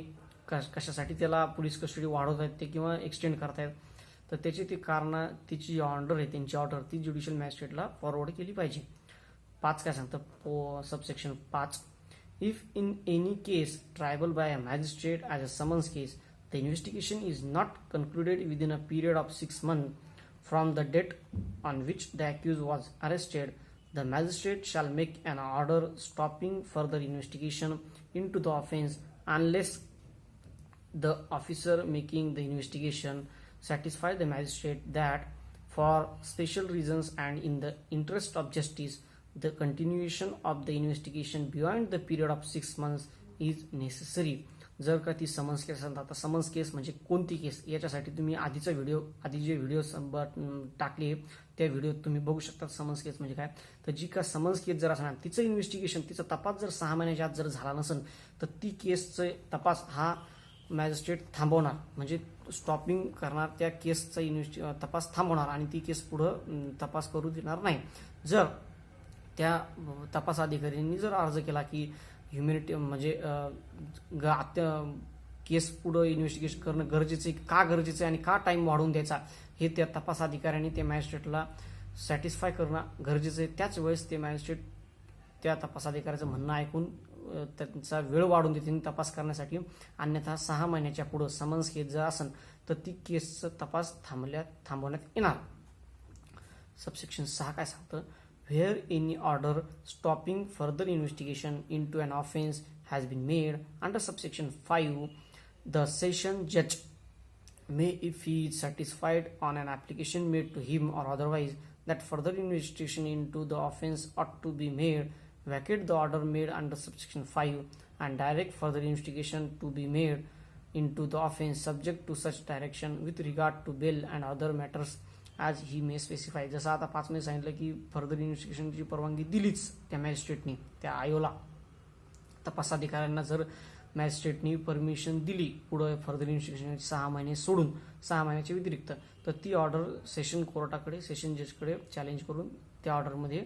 कशासाठी त्याला पोलीस कस्टडी वाढवत आहेत ते किंवा एक्सटेंड करतायत तर त्याची ती कारण तिची जी ऑर्डर आहे त्यांची ऑर्डर ती ज्युडिशियल मॅजिस्ट्रेटला फॉरवर्ड केली पाहिजे. 5 काय सांगतं subsection 5, if in any case triable by a magistrate as a summons case the investigation is not concluded within a period of 6 months from the date on which the accused was arrested, the magistrate shall make an order stopping further investigation into the offense unless the officer making the investigation satisfy the magistrate that for special reasons and in the interest of justice the continuation of the investigation beyond the period of 6 months is necessary. जर का ती summons केस असेल, आता summons केस म्हणजे कोणती केस याच्यासाठी तुम्ही आधी जे व्हिडिओ टाकले त्या व्हिडिओत तुम्ही बघू शकता समन्स केस म्हणजे काय. तर जी का समन्स केस जर असणार तिचं इन्व्हेस्टिगेशन तिचा तपास जर 6 महिन्याच्या आत जर झाला नसेल तर ती केसचा तपास हा मॅजिस्ट्रेट थांबवणार म्हणजे स्टॉपिंग करणार, त्या केसचा तपास थांबवणार आणि ती केस पुढं तपास करू देणार नाही. जर त्या तपास अधिकाऱ्यांनी जर अर्ज केला की ह्युमॅनिटी म्हणजे केस पुढं इन्व्हेस्टिगेशन करणं गरजेचं आहे, का गरजेचं आहे आणि का टाइम वाढवून द्यायचा हे त्या तपास अधिकाऱ्यांनी त्या मॅजिस्ट्रेटला सॅटिस्फाय करणं गरजेचं आहे. त्याच वेळेस ते मॅजिस्ट्रेट त्या तपास अधिकाऱ्याचं म्हणणं ऐकून त्यांचा वेळ वाढवून देते तपास करण्यासाठी. अन्यथा 6 महिन्याच्या पुढं समन्स केस जर असेल तर ती केसचा तपास थांबवण्यात येणार. सबसेक्शन 6 काय सांगतं, where any order stopping further investigation into an offense has been made under subsection 5, the session judge may, if he is satisfied on an application made to him or otherwise that further investigation into the offense ought to be made, vacate the order made under subsection 5 and direct further investigation to be made into the offense subject to such direction with regard to bail and other matters आज ही मे specify. जसं आता 5 मध्ये सांगितलं की further इन्व्हेस्टिगेशनची परवानगी दिलीच त्या मॅजिस्ट्रेटनी त्या आयोला. तपास अधिकाऱ्यांना जर मॅजिस्ट्रेटनी परमिशन दिली पुढे फर्दर इन्व्हेस्टिगेशन 6 महिने सोडून 6 महिन्याच्या व्यतिरिक्त तर ती ऑर्डर सेशन कोर्टाकडे सेशन जजकडे चॅलेंज करून त्या ऑर्डरमध्ये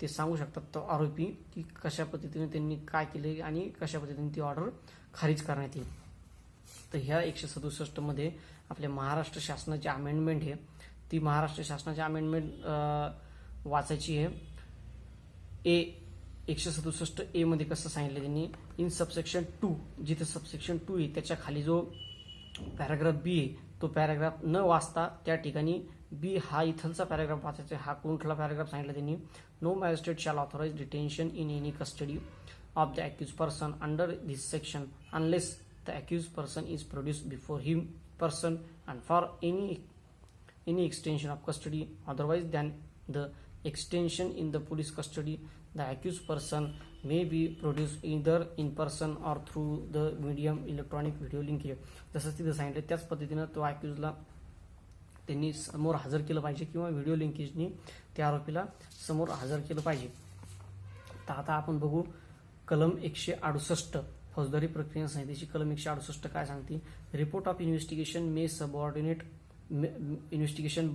ते सांगू शकतात तो आरोपी की कशा पद्धतीने त्यांनी काय केले आणि कशा पद्धतीने ती ऑर्डर खारिज करण्यात येईल. तर ह्या 167 मध्ये आपल्या महाराष्ट्र शासनाची अमेंडमेंट आहे ती महाराष्ट्र शासनाची अमेंडमेंट वाचायची आहे. 167A मध्ये कसं सांगितलं त्यांनी, इन सबसेक्शन 2 जिथे सबसेक्शन 2 आहे त्याच्या खाली जो पॅराग्राफ बी आहे तो पॅराग्राफ न वाचता त्या ठिकाणी बी हा इथलचा पॅराग्राफ वाचायचा. हा कुठला पॅराग्राफ सांगितलं त्यांनी, no magistrate shall authorize detention in any custody of the accuse person under this section unless the accuse person is produced before him person and for any extension of custody otherwise than the extension in the police custody the accused person may be produced either in person or through the medium electronic video link. जसं तिथं सांगितलं त्याच पद्धतीनं तो अक्यूजला त्यांनी समोर हजर केलं पाहिजे किंवा व्हिडिओ लिंकेजनी त्या आरोपीला समोर हजर केलं पाहिजे. तर आता आपण बघू कलम 168 फौजदारी प्रक्रिया संहितेची कलम 168 काय सांगते, report of investigation may subordinate investigation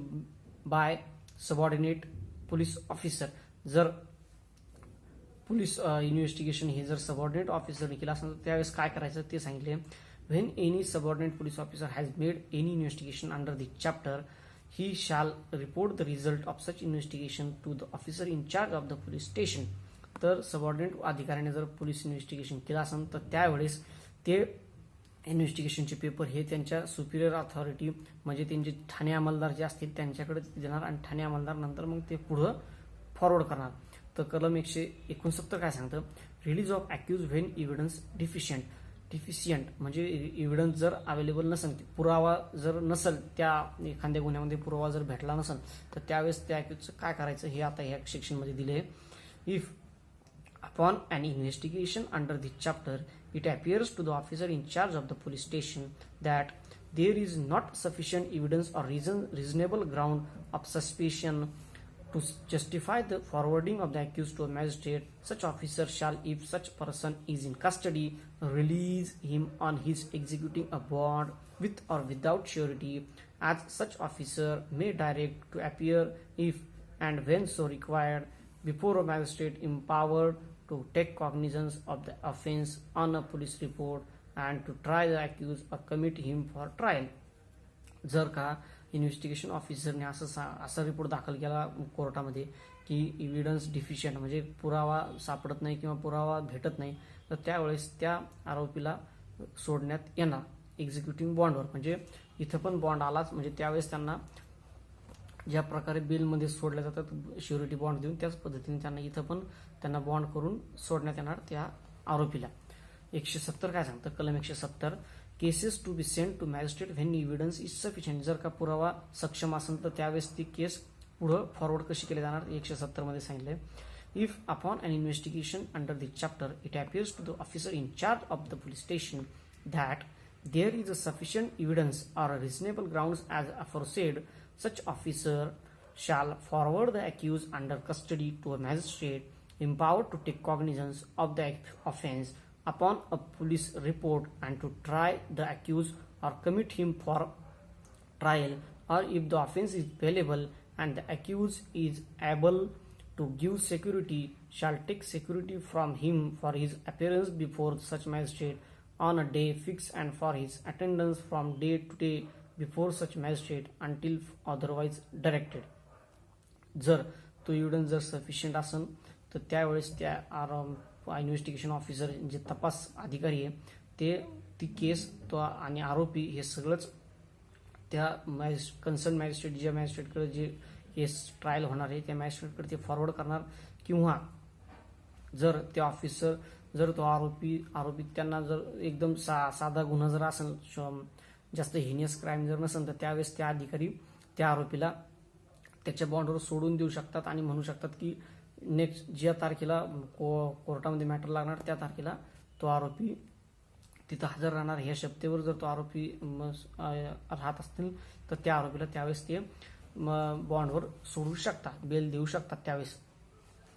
by subordinate police officer. जर पोलीस इन्व्हेस्टिगेशन हे जर सबऑर्डिनेट ऑफिसरने केलं असेल तर त्यावेळेस काय करायचं ते सांगितले. When any subordinate police officer has made any investigation under this chapter he shall report the result of such investigation to the officer in charge of the police station. तर सबऑर्डिनेट अधिकाऱ्याने जर पोलीस इन्व्हेस्टिगेशन केलं असेल तर त्यावेळेस ते इन्व्हेस्टिगेशनचे paper हे त्यांच्या सुपिरियर अथॉरिटी म्हणजे त्यांचे ठाणे अंमलदार जे असतील त्यांच्याकडे देणार आणि ठाणे अंमलदार नंतर मग ते पुढं फॉरवर्ड करणार. तर कलम 169 काय सांगतं, release of accuse when evidence deficient. Deficient म्हणजे एव्हिडन्स जर अवेलेबल नसेल, पुरावा जर नसेल, त्या एखाद्या गुन्ह्यामध्ये पुरावा जर भेटला नसेल, तर त्यावेळेस त्या अक्यूजचं काय करायचं हे आता ह्या सेक्शनमध्ये दिले आहे. If upon an investigation under this chapter it appears to the officer in charge of the police station that there is not sufficient evidence or reasonable ground of suspicion to justify the forwarding of the accused to a magistrate, such officer shall, if such person is in custody, release him on his executing a bond with or without surety, as such officer may direct to appear if and when so required before a magistrate empowered to take cognizance of the offense on a police report and to try the accused or commit him for trial. जर का investigation ऑफिसरने असा report दाखल केला कोर्टामध्ये की evidence deficient म्हणजे पुरावा सापडत नाही किंवा पुरावा भेटत नाही, तर त्यावेळेस त्या आरोपीला सोडण्यात येणार एक्झिक्युटिव्ह बॉन्डवर. म्हणजे इथं पण बॉन्ड आलाच, म्हणजे त्यावेळेस त्यांना ज्या प्रकारे बिलमध्ये सोडल्या जातात श्युरिटी बॉन्ड देऊन, त्याच पद्धतीने त्यांना इथं पण त्यांना बॉन्ड करून सोडण्यात येणार त्या आरोपीला. 170 काय सांगतं, कलम 170, cases to be send to magistrate when evidence is sufficient. जर का पुरावा सक्षम असेल तर त्यावेळेस ती केस पुढं फॉरवर्ड कशी केली जाणार, 170 मध्ये सांगितलंय. If upon an investigation under this chapter it appears to the officer in charge of the police station that there is a sufficient evidence or reasonable grounds as aforesaid, such officer shall forward the accused under custody to a magistrate empowered to take cognizance of the offense upon a police report and to try the accused or commit him for trial, or if the offense is bailable and the accused is able to give security, shall take security from him for his appearance before such magistrate on a day fixed and for his attendance from day to day before such magistrate until otherwise directed. जर तो evidence जर sufficient असेल तर त्यावेळेस त्या investigation officer जे तपास अधिकारी आहे ते ती केस तो आणि आरोपी हे सगळंच त्या कन्सर्न मॅजिस्ट्रेट ज्या मॅजिस्ट्रेटकडे जे केस ट्रायल होणार आहे त्या मॅजिस्ट्रेटकडे ते फॉरवर्ड करणार, किंवा जर ते ऑफिसर जर तो आरोपी त्यांना जर एकदम साधा गुन्हा जर असेल, जास्त हिनियस क्राईम जर नसेल, तर त्यावेळेस त्या अधिकारी त्या आरोपीला त्याच्या बॉन्डवर सोडून देऊ शकतात आणि म्हणू शकतात की नेक्स्ट ज्या तारखेला कोर्टामध्ये मॅटर लागणार त्या तारखेला तो आरोपी तिथं हजर राहणार. ह्या शब्देवर जर तो आरोपी राहत असतील तर त्या आरोपीला त्यावेळेस ते बॉन्डवर सोडू शकतात, बेल देऊ शकतात त्यावेळेस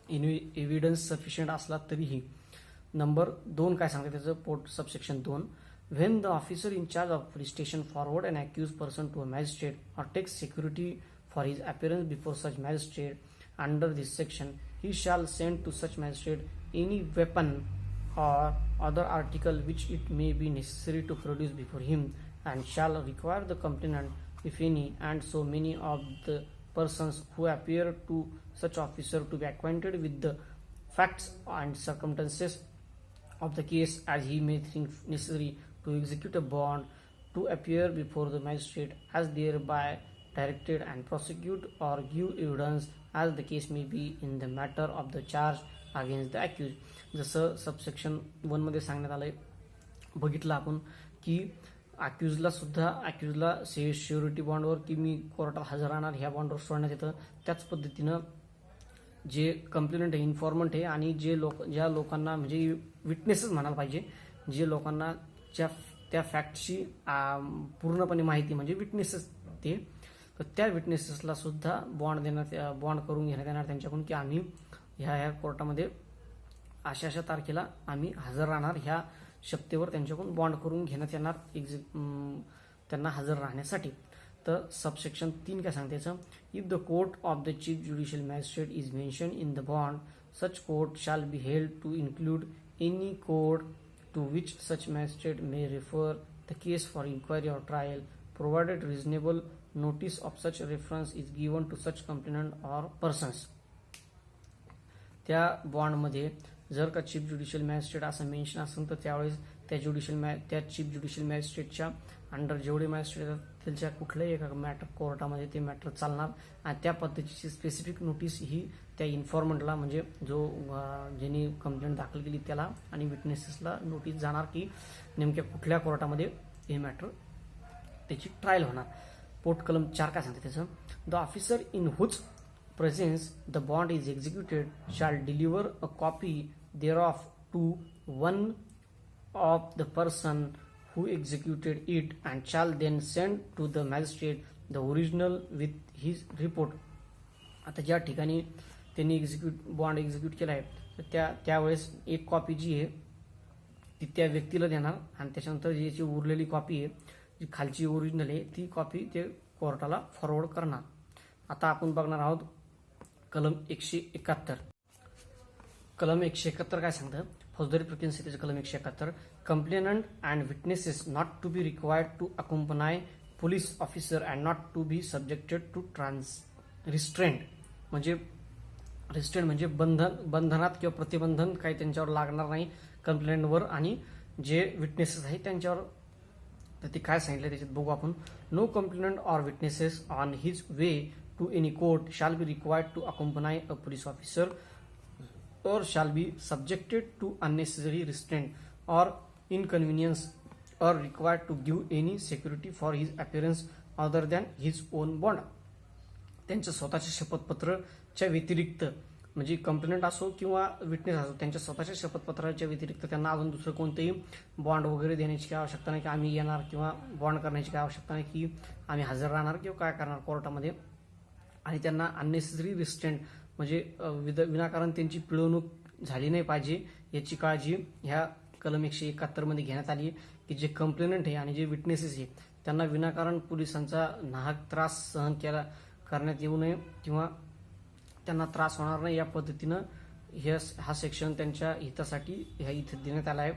एव्हिडन्स सफिशियंट असला तरीही. नंबर 2 काय सांगते त्याचं, port subsection 2, when the officer in charge of police station forward an accused person to a magistrate or takes security for his appearance before such magistrate under this section, he shall send to such magistrate any weapon or other article which it may be necessary to produce before him, and shall require the complainant, if any, and so many of the persons who appear to such officer to be acquainted with the facts and circumstances of the case as he may think necessary to execute a bond, to appear before the magistrate as thereby directed and prosecute or give evidence as the case may be in the matter of the charge against the accused. जसं subsection 1 मध्ये सांगण्यात आलंय, बघितलं आपण की अक्युजला श्युरिटी बॉन्डवर की मी कोर्टात हजर राहणार ह्या बॉन्डवर सोडण्यात येतं. त्याच पद्धतीनं जे कंप्लेंट आहे, इन्फॉर्मंट आहे आणि ज्या लोकांना म्हणजे विटनेसेस म्हणायला पाहिजे, जे लोकांना त्या फॅक्टची पूर्णपणे माहिती म्हणजे विटनेसेस ते, तर त्या विटनेसेसला सुद्धा बॉन्ड करून घेण्यात येणार त्यांच्याकडून की आम्ही ह्या कोर्टामध्ये अशा तारखेला आम्ही हजर राहणार, ह्या शब्देवर त्यांच्याकडून बॉन्ड करून घेण्यात येणार त्यांना हजर राहण्यासाठी. तर सबसेक्शन 3 काय सांगते याचं, if the court of the chief judicial magistrate is mention in the bond, such court shall be held to include any court to which such magistrate may refer the case for inquiry or trial, provided reasonable notice of such reference is given to such complainant or persons. त्या बॉन्डमध्ये जर का chief judicial magistrate असं mention असेल तर त्यावेळेस त्या chief judicial मॅजिस्ट्रेटच्या under जेवढे magistrate आहेत त्यांच्या कुठल्याही एका मॅटर कोर्टामध्ये ते मॅटर चालणार आणि त्या पद्धतीची स्पेसिफिक नोटीस ही त्या इन्फॉर्मंटला म्हणजे जो ज्यांनी कंप्लेंट दाखल केली त्याला आणि विटनेसेसला नोटीस जाणार की नेमक्या कुठल्या कोर्टामध्ये हे मॅटर त्याची ट्रायल होणार. पोर्ट कलम 4 काय सांगते त्याचं, the officer in whose presence the bond is executed shall deliver a copy thereof to one of the person who executed it and shall then send to the magistrate the original with his report. आता ज्या ठिकाणी त्यांनी bond execute केला आहे तर त्यावेळेस एक copy जी आहे ती त्या व्यक्तीला देणार आणि त्याच्यानंतर जी उरलेली कॉपी आहे जी खालची ओरिजिनल आहे ती कॉपी ते कोर्टाला फॉरवर्ड करणार. आता आपण बघणार आहोत कलम 171. कलम 171 काय सांगतं, फौजदारी प्रक्रिया संहितेचे कलम 171, complainant and witnesses not to be required to accompany police officer and not to be subjected to restraint. म्हणजे रिस्ट्रेंट म्हणजे बंधनात किंवा प्रतिबंधन काही त्यांच्यावर लागणार नाही कंप्लेंटवर आणि जे विटनेसेस आहेत त्यांच्यावर. तर ते काय सांगितलं त्याच्यात बघू आपण. No complainant or witnesses on his way to any court shall be required to accompany a police officer or shall be subjected to unnecessary restraint or inconvenience or required to give any security for his appearance other than his own bond. त्यांच्या स्वतःच्या शपथपत्राच्या व्यतिरिक्त म्हणजे complaint असो किंवा witness असो त्यांच्या स्वतःच्या शपथपत्राच्या व्यतिरिक्त त्यांना अजून दुसरं कोणतेही बॉन्ड वगैरे देण्याची काय आवश्यकता नाही की आम्ही येणार किंवा बॉन्ड करण्याची काय आवश्यकता नाही की आम्ही हजर राहणार किंवा काय करणार कोर्टामध्ये. आणि त्यांना अननेसेसरी रिस्ट्रेंट म्हणजे विनाकारण त्यांची पिळवणूक झाली नाही पाहिजे याची काळजी ह्या कलम 171 मध्ये घेण्यात आली आहे की जे कंप्लेनंट आहे आणि जे विटनेसेस आहे त्यांना विनाकारण पोलिसांचा नाहक त्रास सहन करण्यात येऊ नये किंवा त्यांना त्रास होणार नाही या पद्धतीनं हा सेक्शन त्यांच्या हितासाठी ह्या इथे देण्यात आला आहे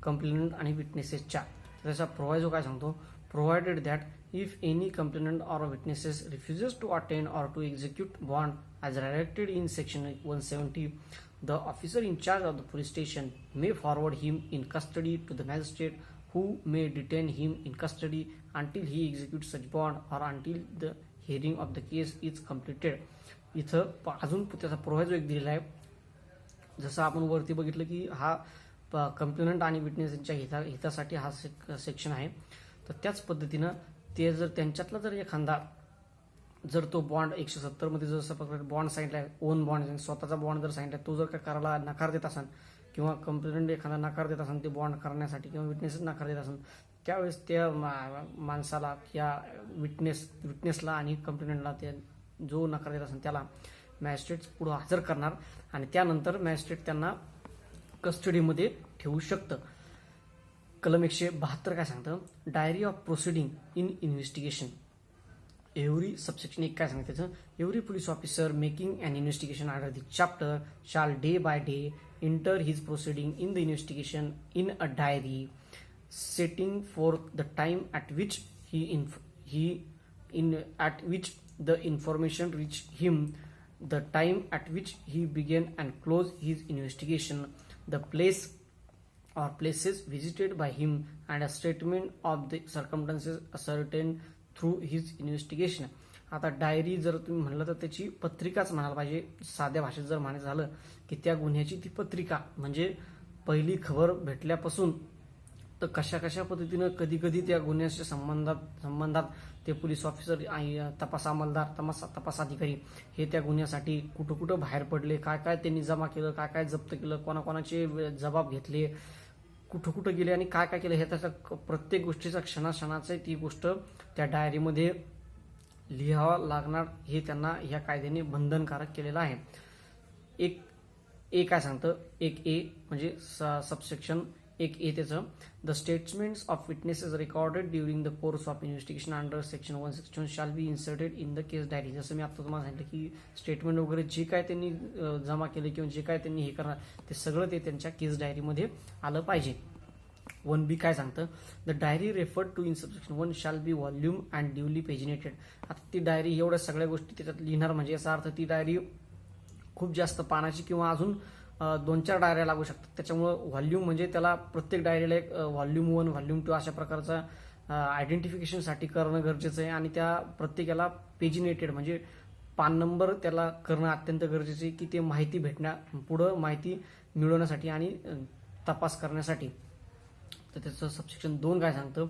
कंप्लेनंट आणि विटनेसेसच्या. त्याचा प्रोव्हायजो काय सांगतो, provided that if any complainant or witnesses refuses to attend or to execute bond as directed in section 170, the officer in charge of the police station may forward him in custody to the magistrate who may detain him in custody until he executes such bond or until the hearing of the case is completed. इथं अजून त्याचा प्रोव्हायजो एक दिलेला आहे. जसं आपण वरती बघितलं की हा कंप्लेनंट आणि विटनेसच्या हितासाठी हा सेक्शन आहे. तर त्याच पद्धतीनं ते जर त्यांच्यातला जर एखादा जर तो बॉन्ड 170 मध्ये जर बॉन्ड सांगितलाय ओन बॉन्ड स्वतःचा बॉन्ड जर सांगितलाय तो जर काय करायला नकार देत असेल किंवा कंप्लेंट एखादा नकार देत असेल ते बॉन्ड करण्यासाठी किंवा विटनेस नकार देत असेल त्यावेळेस त्या माणसाला या विटनेसला आणि कंप्लेंटला ते जो नकार देत असेल त्याला मॅजिस्ट्रेट पुढे हजर करणार आणि त्यानंतर मॅजिस्ट्रेट त्यांना कस्टडीमध्ये ठेवू शकतं. कलम 172 काय सांगतं, diary of proceeding in investigation. Every subsection 1 काय सांगतं त्याचं, every police officer making an investigation under this chapter शाल day by day inter his proceeding in the investigation in a diary setting forth the time at which at which the information reached him, the time at which he began and closed his investigation, the place or places visited by him, and a statement of the circumstances ascertained through his investigation. आता diary जर तुम्ही म्हणलं तर त्याची पत्रिकाच म्हणायला पाहिजे. साध्या भाषेत जर म्हणायचं झालं की त्या गुन्ह्याची ती पत्रिका म्हणजे पहिली खबर भेटल्यापासून तर कशा कशा पद्धतीनं कधी कधी त्या गुन्ह्याच्या संबंधात ते पोलीस ऑफिसर तपास अंमलदार तपास अधिकारी हे त्या गुन्ह्यासाठी कुठं कुठं बाहेर पडले, काय काय त्यांनी जमा केलं, काय काय जप्त केलं, कोणाकोणाचे जबाब घेतले, कुठं कुठं गेले आणि काय काय केलं हे त्याचा प्रत्येक गोष्टीचा क्षणाक्षणाचा ती गोष्ट त्या डायरीमध्ये लिहावं लागणार हे त्यांना ह्या कायद्याने बंधनकारक केलेलं आहे. एक काय सांगतं, 1A म्हणजे सबसेक्शन 1A त्याचं, the statements of witnesses recorded during the course of investigation under section 161 shall be inserted in the case diary. जसं मी आता तुम्हाला सांगितलं की स्टेटमेंट वगैरे जे काय त्यांनी जमा केले किंवा जे काय त्यांनी हे करणार ते सगळं ते त्यांच्या केस डायरीमध्ये आलं पाहिजे. 1B काय सांगतं, the diary referred to in subsection 1 shall be volume and duly paginated. आता ती डायरी एवढ्या सगळ्या गोष्टी त्याच्यात लिहिणार म्हणजे याचा अर्थ ती डायरी खूप जास्त पानाची किंवा अजून 2-4 डायऱ्या लागू शकतात. त्याच्यामुळं व्हॉल्यूम म्हणजे त्याला प्रत्येक डायरीला एक व्हॉल्यूम 1 व्हॉल्यूम 2 अशा प्रकारचा आयडेंटिफिकेशनसाठी करणं गरजेचं आहे आणि त्या प्रत्येकाला पेजिनेटेड म्हणजे पान नंबर त्याला करणं अत्यंत गरजेचं आहे की ते माहिती पुढं माहिती मिळवण्यासाठी आणि तपास करण्यासाठी. तर त्याचं सबसेक्शन 2 काय सांगतं,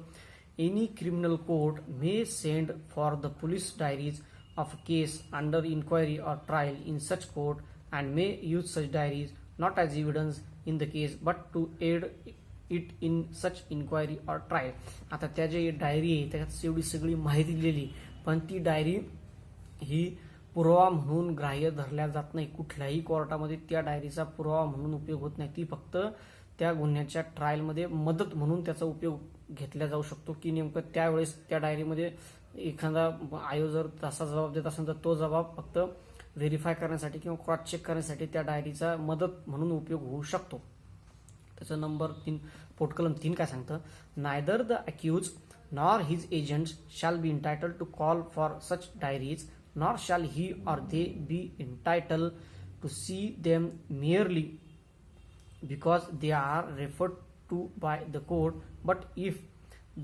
any criminal court may send for the police diaries of case under inquiry or trial in such court and may use such diaries not as evidence in the case but to aid it in such inquiry or trial. आता त्या जे diary आहे त्याच्यात एवढी सगळी माहिती दिलेली, पण ती डायरी ही पुरावा म्हणून ग्राह्य धरल्या जात नाही. कुठल्याही कोर्टामध्ये त्या डायरीचा पुरावा म्हणून उपयोग होत नाही. ती फक्त त्या गुन्ह्याच्या ट्रायलमध्ये मदत म्हणून त्याचा उपयोग घेतला जाऊ शकतो की नेमकं त्यावेळेस त्या डायरीमध्ये एखादा आयोग जर तसा जबाब देत असेल तर तो जबाब फक्त व्हेरीफाय करण्यासाठी किंवा क्रॉस चेक करण्यासाठी त्या डायरीचा मदत म्हणून उपयोग होऊ शकतो. त्याचं नंबर 3 पोटकलम 3 काय सांगतं, neither the accused nor his agents shall be entitled to call for such diaries nor shall he or they be entitled to see them merely because they are referred to by the court, but if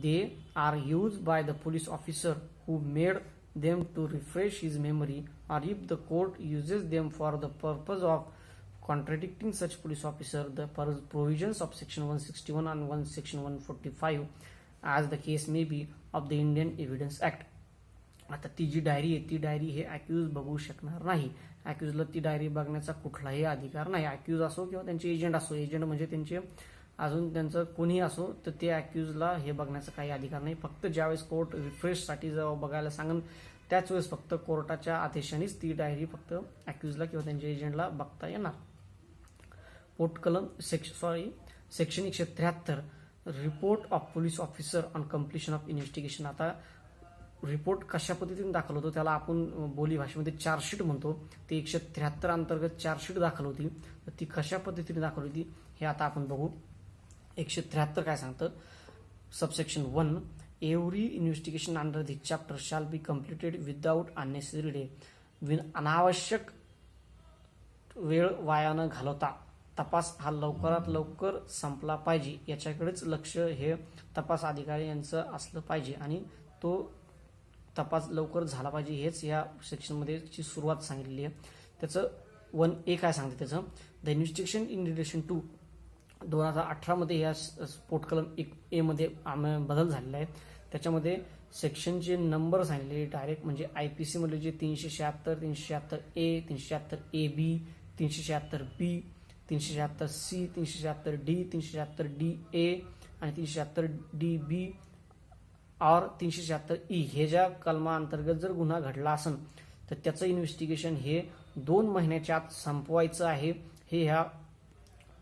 they are used by the police officer who made them to refresh his memory, or if the court uses them for the purpose of contradicting such police officer, the provisions of section 161 and section 145 as the case may be of the Indian Evidence Act. आता ती जी diary आहे ती diary हे अॅक्यूज बघू शकणार नाही. अॅक्यूजला ती diary बघण्याचा कुठलाही अधिकार नाही. अॅक्यूज असो किंवा त्यांचे एजंट असो, एजंट म्हणजे त्यांचे अजून त्यांचं कोणीही असो, तर ते अॅक्यूजला हे बघण्याचा काही अधिकार नाही. फक्त ज्यावेळेस कोर्ट रिफ्रेशसाठी जेव्हा बघायला सांगेल त्याच वेळेस फक्त कोर्टाच्या आदेशानेच ती डायरी फक्त अॅक्यूजला किंवा त्यांच्या एजंटला बघता येणार. पोटकलम section 173 report of police officer on completion of investigation. आता रिपोर्ट कशा पद्धतीने दाखल होतो त्याला आपण बोली भाषेमध्ये चार्जशीट म्हणतो. ते 173 अंतर्गत चार्जशीट दाखल होती, तर ती कशा पद्धतीने दाखल होती हे आता आपण बघू. 173 काय सांगतं, subsection 1 every investigation under this chapter shall be completed without unnecessary day. अनावश्यक वेळ वाया न घालवता तपास हा लवकरात लवकर संपला पाहिजे याच्याकडेच लक्ष हे तपास अधिकारी यांचं असलं पाहिजे आणि तो तपास लवकर झाला पाहिजे हेच या सेक्शनमध्ये ची सुरुवात सांगितलेली आहे. त्याचं 1A काय सांगते, त्याचं the investigation in relation to 2018 मध्ये या पोटकलम 1A मध्ये बदल झालेला आहे. त्याच्यामध्ये सेक्शनचे नंबर सांगितले डायरेक्ट, म्हणजे IPC मध्ये जे 376, 376A, 376AB, 376B, 376C, 376D, 376DA आणि 376DB और 376E हे ज्या कलमाअंतर्गत जर गुन्हा घडला असेल तर त्याचं इन्व्हेस्टिगेशन हे 2 महिन्याच्या आत संपवायचं आहे, हे ह्या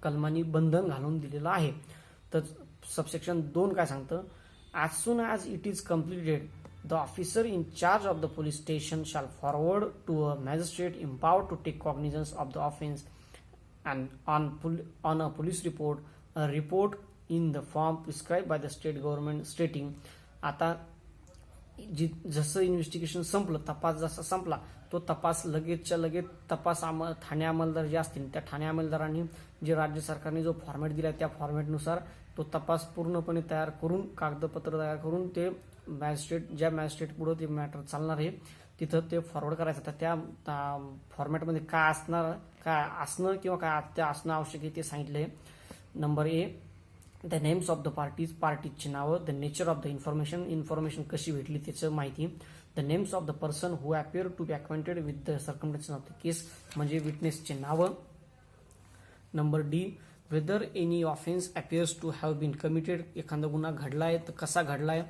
कलमांनी बंधन घालून दिलेलं आहे. तर सबसेक्शन 2 काय सांगतं, as soon as it is completed the officer in charge of the police station shall forward to a magistrate empowered to take cognizance of the offence and on a police report a report in the form prescribe by the state government stating. आता जसं investigation संपलं, तपास जसा संपला, तो तपास लगेचच्या लगेच ठाणे अंमलदार जे असतील त्या ठाणे अंमलदारांनी जे राज्य सरकारने जो फॉर्मॅट दिला त्या फॉर्मॅटनुसार तो तपास पूर्णपणे तयार करून कागदपत्र तयार करून ते ज्या मॅजिस्ट्रेट पुढे ते मॅटर चालणार आहे तिथं ते फॉरवर्ड करायचं. तर त्या फॉर्मॅटमध्ये काय असणं किंवा काय ते असणं आवश्यक आहे ते सांगितलं आहे. Number A the names of the पार्टीजची नावं, the nature of the information कशी भेटली त्याचं माहिती, the names of the person who appear to be acquainted with the circumstances of the case म्हणजे विटनेसचे नावं. Number D whether any offence appears to have been committed, एखादा गुन्हा घडलाय तर कसा घडलाय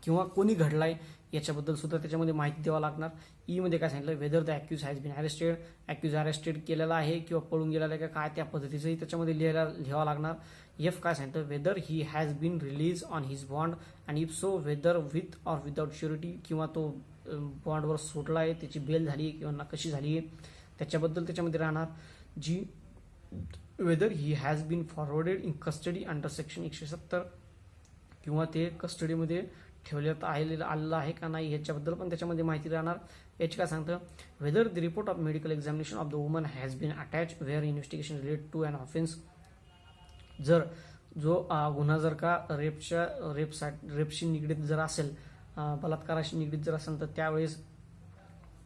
किंवा कोणी घडलाय याच्याबद्दल सुद्धा त्याच्यामध्ये माहिती द्यावं लागणार. ई मध्ये काय सांगितलं, whether the accused has been arrested, accused arrested केलेला आहे किंवा पळून गेलेला आहे का काय त्या पद्धतीचंही त्याच्यामध्ये लिहावं लागणार. F काय सांगितलं, whether he has been release on his bond and if so whether with or without surety, किंवा तो बॉन्डवर सोडला आहे त्याची बेल झाली किंवा कशी झाली आहे त्याच्याबद्दल त्याच्यामध्ये राहणार. G whether he has been forwarded in custody under section 170, किंवा ते कस्टडीमध्ये ठेवण्यात आलेलं आहे का नाही ह्याच्याबद्दल पण त्याच्यामध्ये माहिती राहणार. एच काय सांगतं, whether the report of medical examination of the woman has been attach where investigation related to an offence. जर जो गुन्हा जर का रेपशी निगडीत जर असेल, बलात्काराशी निगडीत जर असेल, तर त्यावेळेस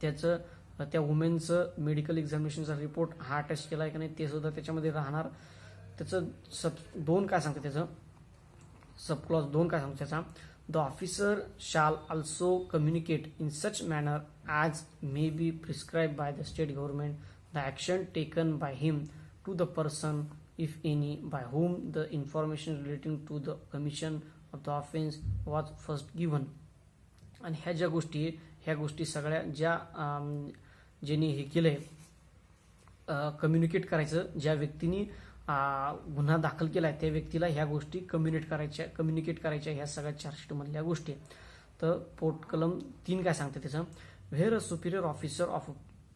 त्याचं त्या वुमेनचं मेडिकल एक्झामिनेशनचा रिपोर्ट हा अटॅच केला आहे की नाही ते सुद्धा त्याच्यामध्ये राहणार. त्याचं दोन काय सांगतं, त्याचं सबक्लॉज 2 काय सांगतो त्याचा, the officer shall also communicate in such manner as may be prescribe by the state government the action taken by him to the person if any by whom the information relating to the commission of the offense was first given. आणि ह्या गोष्टी सगळ्या ज्या ज्यांनी हे केलंय, communicate करायचं, ज्या व्यक्तीने गुन्हा दाखल केलाय त्या व्यक्तीला ह्या गोष्टी कम्युनिकेट करायच्या ह्या सगळ्या चार्जशीट मधल्या गोष्टी. तर पोर्ट कलम 3 काय सांगते त्याचं, where a superior officer of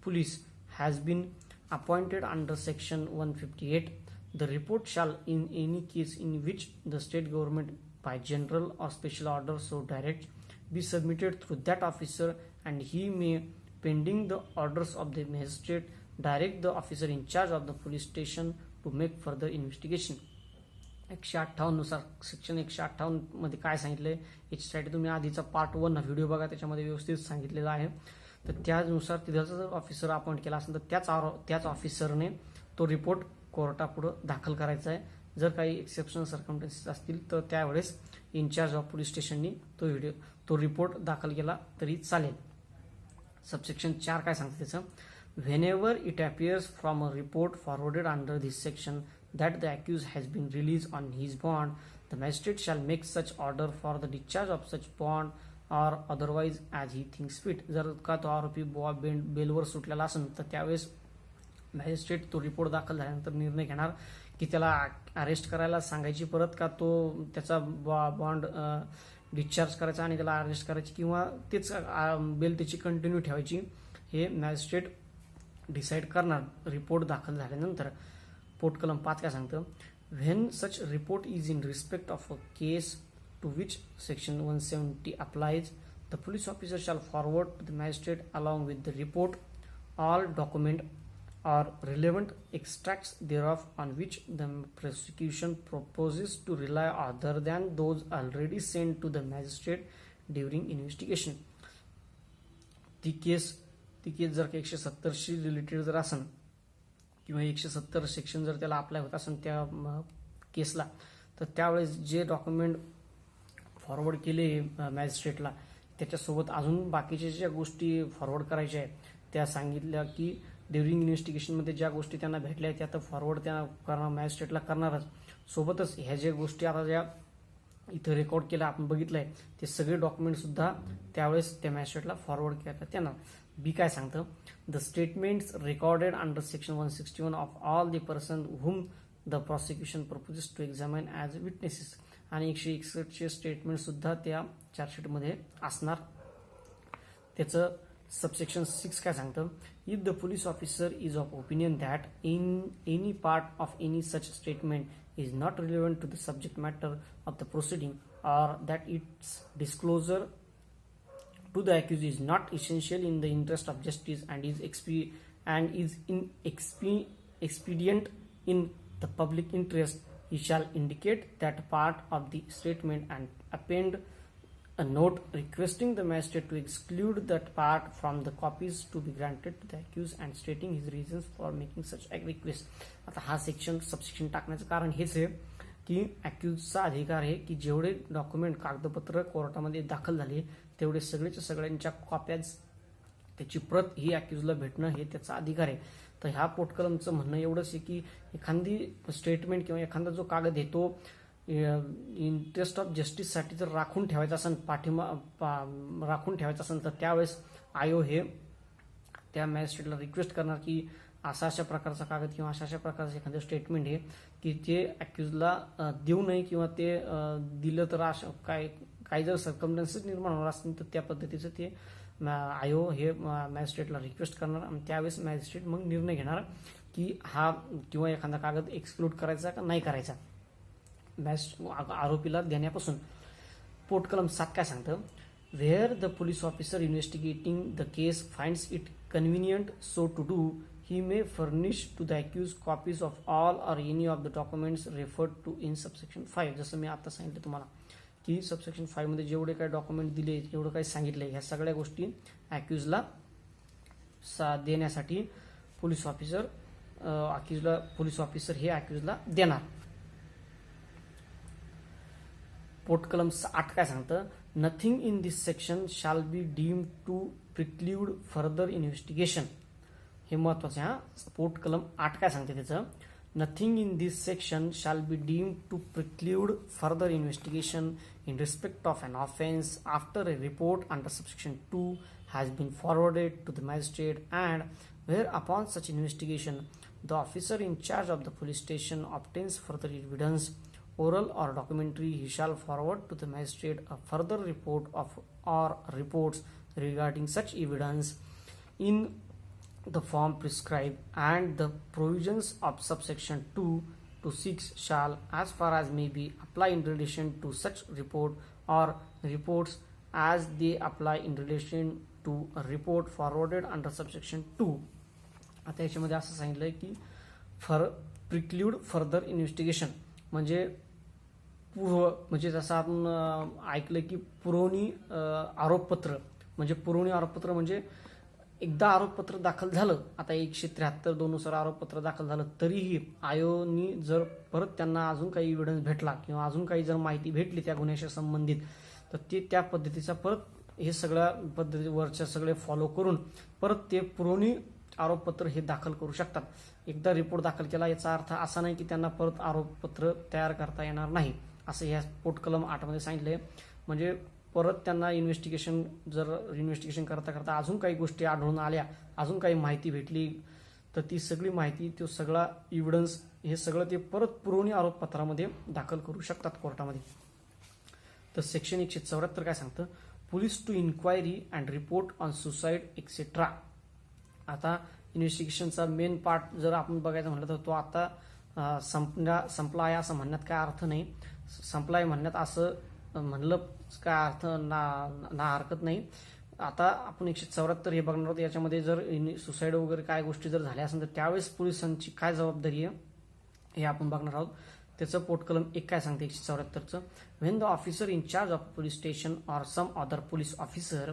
police has been appointed under section 158, the report shall in any case in which the state government by general or special order so directs be submitted through that officer, and he may, pending the orders of the magistrate, direct the officer in charge of the police station to make further investigation. 158 नुसार section 158 मध्ये काय सांगितलंय याच्यासाठी तुम्ही आधीचा part 1 video बघा, त्याच्यामध्ये व्यवस्थित सांगितलेलं आहे. तर त्यानुसार तिथलचा जर ऑफिसर अपॉइंट केला असेल तर त्याच ऑफिसरने तो रिपोर्ट कोर्टापुढे दाखल करायचा आहे. जर काही एक्सेप्शनल सर्कमस्टन्सेस असतील तर त्यावेळेस इन्चार्ज ऑफ पोलीस स्टेशननी तो रिपोर्ट दाखल केला तरी चालेल. सबसेक्शन 4 काय सांगते त्याचं, whenever it appears from a report forwarded under this section that the accuse has been release on his bond, the magistrate shall make such order for the discharge of such bond or otherwise as he thinks fit. जर का तो आरोपी बेलवर सुटलेला असेल तर त्यावेळेस magistrate तो report दाखल झाल्यानंतर निर्णय घेणार की त्याला अरेस्ट करायला सांगायची परत, का तो त्याचा बॉन्ड डिस्चार्ज करायचा आणि त्याला अरेस्ट करायची, किंवा तेच बेल त्याची कंटिन्यू ठेवायची, हे मॅजिस्ट्रेट डिसाईड करणार रिपोर्ट दाखल झाल्यानंतर. पोर्ट कलम 5 काय सांगतं, when such report is in respect of a case to which section 170 applies, the police officer shall forward to the magistrate along with the report all document or relevant extracts thereof on which the prosecution proposes to rely other than those already sent to the magistrate during investigation. ती केस जर का 170 शी related जर असेल किंवा 170 section जर त्याला apply होत असेल त्या केसला, तर त्यावेळेस जे डॉक्युमेंट फॉरवर्ड केले मॅजिस्ट्रेटला त्याच्यासोबत अजून बाकीच्या ज्या गोष्टी फॉरवर्ड करायच्या आहेत त्या सांगितल्या की ड्युरिंग इन्व्हेस्टिगेशनमध्ये ज्या गोष्टी त्यांना भेटल्या त्या तर फॉरवर्ड त्या करणार मॅजिस्ट्रेटला करणारच. सोबतच ह्या ज्या गोष्टी आता ज्या इथं रेकॉर्ड केल्या आपण बघितलंय ते सगळे डॉक्युमेंट सुद्धा त्यावेळेस त्या मॅजिस्ट्रेटला फॉरवर्ड करतात त्यांना. बी काय सांगतं, the statements recorded under section 161 of all the person whom the prosecution proposes to examine as witnesses. आणि 161 स्टेटमेंट सुद्धा त्या चार्जशीटमध्ये असणार. त्याचं सबसेक्शन 6 काय सांगतं, if the police officer is of opinion that in any part of any such statement is not relevant to the subject matter of the proceeding or that its disclosure to the accused is not essential in the interest of justice and is expedient in the public interest, he shall indicate that part of the statement and append a note requesting the magistrate to exclude that part from the copies to be granted to the accused and stating his reasons for making such a request. आता हा subsection टाकण्याचं कारण हेच आहे की अक्यूजचा अधिकार आहे की जेवढे डॉक्युमेंट कागदपत्र कोर्टामध्ये दाखल झाले तेवढे सगळ्यांच्या कॉप्याज त्याची प्रत ही अक्यूजला भेटणं हे त्याचा अधिकार आहे. तर ह्या पोटकलमचं म्हणणं एवढंच आहे की एखादी स्टेटमेंट किंवा एखादा जो कागद आहे तो इंटरेस्ट ऑफ जस्टिससाठी जर राखून ठेवायचा असेल राखून ठेवायचा असेल तर त्यावेळेस आयोग हे त्या मॅजिस्ट्रेटला रिक्वेस्ट करणार की अशा प्रकारचा कागद किंवा अशा प्रकारचं एखादं स्टेटमेंट आहे की ते अक्यूजला देऊ नये किंवा ते दिलं तर काही जर सर्कमस्टन्सेस निर्माण होणार असतील तर त्या पद्धतीचं ते आयोग हे मॅजिस्ट्रेटला रिक्वेस्ट करणार आणि त्यावेळेस मॅजिस्ट्रेट मग निर्णय घेणार की हा किंवा एखादा कागद एक्सक्लूड करायचा का नाही करायचा आरोपीला देण्यापासून. पोर्ट कलम 7 काय सांगतं, where the police officer investigating the case finds it convenient so to do, he may furnish to the accused copies of all or any of the documents referred to in subsection 5. जसं मी आता सांगितलं तुम्हाला की subsection 5 मध्ये जेवढे काही document दिले, जेवढं काही सांगितलंय, ह्या सगळ्या गोष्टी अॅक्युजला देण्यासाठी पोलीस ऑफिसर हे अॅक्युजला देणार. पोर्ट कलम 8 काय सांगतं, nothing in this section shall be deemed to preclude further investigation. हे महत्वाचं आहे हा. पोर्ट कलम 8 काय सांगते त्याचं, nothing in this section shall be deemed to preclude further investigation in respect of an offense after a report under subsection 2 has been forwarded to the magistrate, and where upon such investigation the officer in charge of the police station obtains further evidence, oral or documentary, he shall forward to the magistrate a further report of or reports regarding such evidence in the form prescribed, and the provisions of subsection 2 to 6 shall, as far as may be, apply in relation to such report or reports as they apply in relation to a report forwarded under subsection 2. आता याच्यामध्ये असं सांगितलंय की प्रिक्ल्यूड further investigation म्हणजे म्हणजे जसं आपण ऐकलं की पुरवणी आरोपपत्र म्हणजे एकदा आरोपपत्र दाखल झालं, आता 173 नुसार आरोपपत्र दाखल झालं, तरीही आयोगाने जर परत त्यांना अजून काही एव्हिडन्स भेटला किंवा अजून काही जर माहिती भेटली त्या गुन्ह्याशी संबंधित, तर ते त्या पद्धतीचा परत हे सगळ्या पद्धतीवरच्या सगळे फॉलो करून परत ते पुरवणी आरोपपत्र हे दाखल करू शकतात. एकदा रिपोर्ट दाखल केला याचा अर्थ असा नाही की त्यांना परत आरोपपत्र तयार करता येणार नाही, असं या पोर्ट कलम 8 मध्ये सांगितलंय. म्हणजे परत त्यांना इन्व्हेस्टिगेशन करता करता अजून काही गोष्टी आढळून आल्या, अजून काही माहिती भेटली, तर ती सगळी माहिती, तो सगळा एव्हिडन्स, हे सगळं ते परत पुरवणी आरोपपत्रामध्ये दाखल करू शकतात कोर्टामध्ये. तर सेक्शन 174 काय सांगतं, police to inquiry and report on suicide etcetera. आता इन्व्हेस्टिगेशनचा मेन पार्ट जर आपण बघायचं म्हटलं तर तो आता संपला आहे असं म्हणण्यात काय अर्थ नाही. संपला आहे म्हणण्यात असं म्हणलं काय अर्थ ना हरकत नाही. आता आपण 174 हे बघणार आहोत. याच्यामध्ये जर सुसाईड वगैरे काय गोष्टी जर झाल्या असेल तर त्यावेळेस पोलिसांची काय जबाबदारी आहे हे आपण बघणार आहोत. त्याचं पोर्ट कलम 1 काय सांगते 174चं, when the officer in charge of police station or some other police officer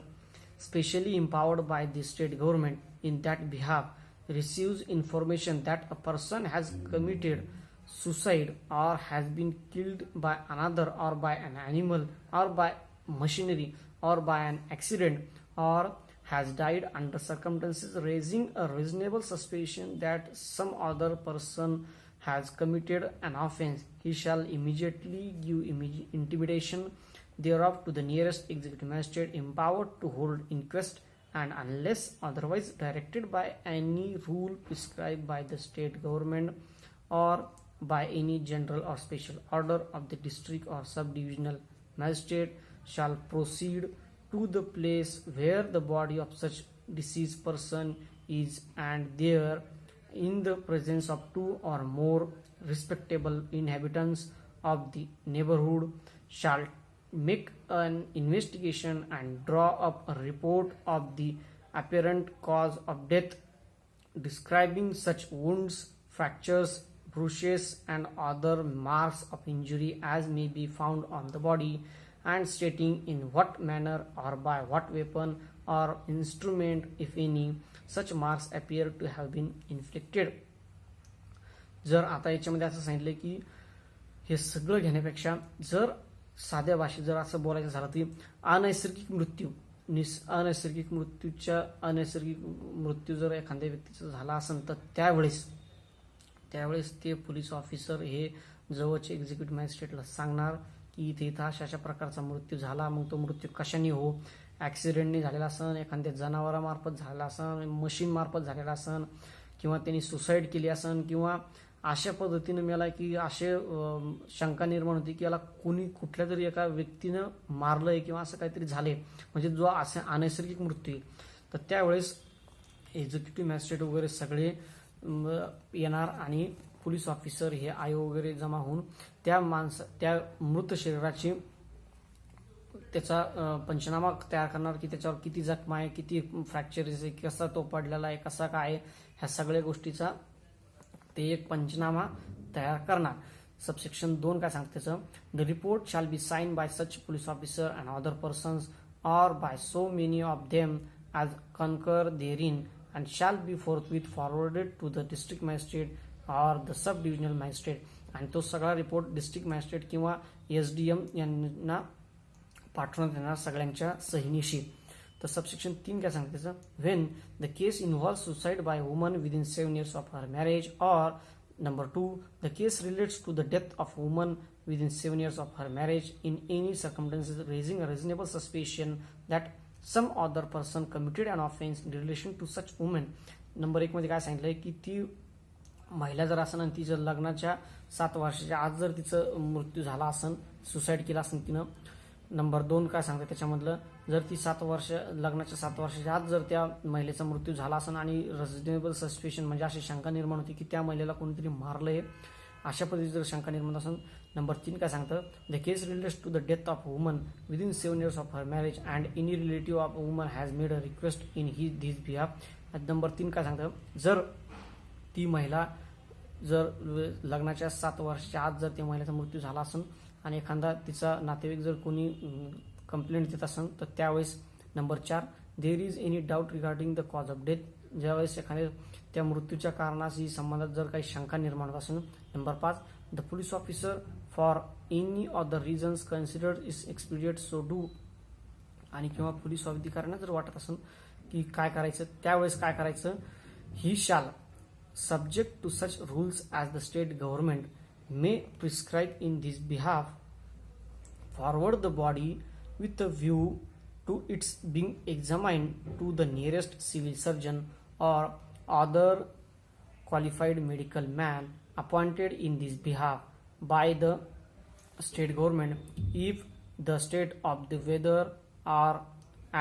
specially empowered by the state government in that behalf receives information that a person has committed suicide or has been killed by another or by an animal or by machinery or by an accident or has died under circumstances raising a reasonable suspicion that some other person has committed an offense, he shall immediately give intimation thereof to the nearest executive magistrate empowered to hold inquest, and unless otherwise directed by any rule prescribed by the state government or by any general or special order of the district or subdivisional magistrate, shall proceed to the place where the body of such deceased person is, and there, in the presence of 2 or more respectable inhabitants of the neighborhood, shall make an investigation and draw up a report of the apparent cause of death, describing such wounds, fractures, bruises, and other marks of injury as may be found on the body, and stating in what manner or by what weapon or instrument, if any, such marks appear to have been inflicted. जर आता याच्यामध्ये असं सांगितलं की हे सगळं घेण्यापेक्षा जर साध्या भाषेत जर असं बोलायचं झालं की अनैसर्गिक मृत्यू जर एखाद्या व्यक्तीचा झाला असेल तर त्यावेळेस ते पोलीस ऑफिसर हे जवळचे एक्झिक्युटिव्ह मॅजिस्ट्रेटला सांगणार की इथे अशा प्रकारचा मृत्यू झाला. मग तो मृत्यू कशाने हो, ऍक्सिडेंटने झालेला असन, एखाद्या जनावरामार्फत झालेला असन, मशीन मार्फत झालेला असन, किंवा त्यांनी सुसाईड केली असन, किंवा अशा पद्धतीने मला की असे शंका निर्माण होती की याला कोणी कुठल्या तरी एका व्यक्तीनं मारलंय किंवा असं काहीतरी झाले, म्हणजे जो असा अनैसर्गिक मृत्यू, तर त्यावेळेस एक्झिक्युटिव्ह मॅजिस्ट्रेट वगैरे सगळे येणार आणि पोलीस ऑफिसर हे आयोग वगैरे जमा होऊन त्या मृत शरीराची त्याचा पंचनामा तयार करणार की त्याच्यावर किती जखमा आहे, किती फ्रॅक्चर आहे, कसा तो पडलेला आहे, कसा काय आहे, ह्या सगळ्या गोष्टीचा ते एक पंचनामा तयार करणार. सबसेक्शन 2 काय सांगते त्याचं, the report shall be signed by such police officer and other persons or by so many of them as concur therein and shall be forthwith forwarded to the district magistrate or the sub divisional magistrate. आणि तो सगळा report district magistrate किंवा SDM यांना पाठवण्यात येणार सगळ्यांच्या सहीनिशी. तर subsection 3 काय सांगते त्याचं, when the case involve suicide by woman within 7 years of her marriage or number 2 the case relates to the death of woman within 7 years of her marriage in any circumstances raising a reasonable suspicion that some other person committed an offense in relation to such woman. Number 1 मध्ये काय सांगितलंय की ती महिला जर असन आणि तिच्या लग्नाच्या 7 वर्षाच्या आत जर तिचं मृत्यू झाला असन, सुसाईड केला असन तिनं. नंबर 2 काय सांगतं त्याच्यामधलं, जर ती लग्नाच्या 7 वर्षाच्या आत जर त्या महिलेचा मृत्यू झाला असन आणि रिजनेबल सस्पेशन म्हणजे अशी शंका निर्माण होती की त्या महिलेला कोणीतरी मारलंय, अशा पद्धतीची जर शंका निर्माण असेल. नंबर 3 काय सांगतं, the case relates to the death of woman within 7 years of her marriage and any relative of woman has made a request in this behalf. Number 3 काय सांगतं, जर ती महिला जर लग्नाच्या 7 वर्षाच्या आत जर त्या महिलेचा मृत्यू झाला असेल आणि एखादा तिचा नातेवाईक जर कोणी कंप्लेंट देत असेल तर त्यावेळेस. Number 4 there is any doubt regarding the cause of death, ज्यावेळेस एखाद्या त्या मृत्यूच्या कारणाशी संबंधात जर काही शंका निर्माण होत असेल. Number 5 the police officer for any other reasons considered is expedient so do. आणि किंवा पोलीस अधिकाऱ्यांना जर वाटत असेल की काय करायचं, त्यावेळेस काय करायचं, ही शाल subject to such rules as the state government may prescribe in this behalf, forward the body with a view to its being examined to the nearest civil surgeon or other qualified medical man appointed in this behalf by the state government if the state of the weather or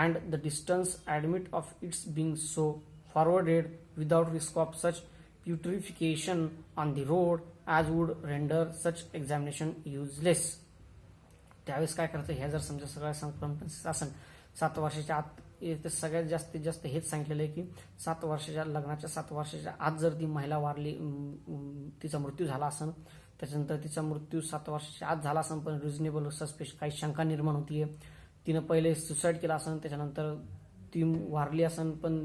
and the distance admit of its being so forwarded without risk of such putrefaction on the road as would render such examination useless. त्यावेळेस काय करायचं, ह्या जर समजा सगळ्या circumstances असेल 7 वर्षाच्या आत, तर सगळ्यात जास्तीत जास्त हेच सांगितलेलं आहे की 7 वर्षाच्या लग्नाच्या 7 वर्षाच्या आत जर ती महिला वारली, तिचा मृत्यू झाला असेल, त्याच्यानंतर तिचा मृत्यू 7 वर्षाच्या आत झाला असेल पण रिजनेबल सस्पेक्ट काही शंका निर्माण होतीये, तिनं पहिले सुसाईड केला असेल, त्याच्यानंतर ती वारली असेल पण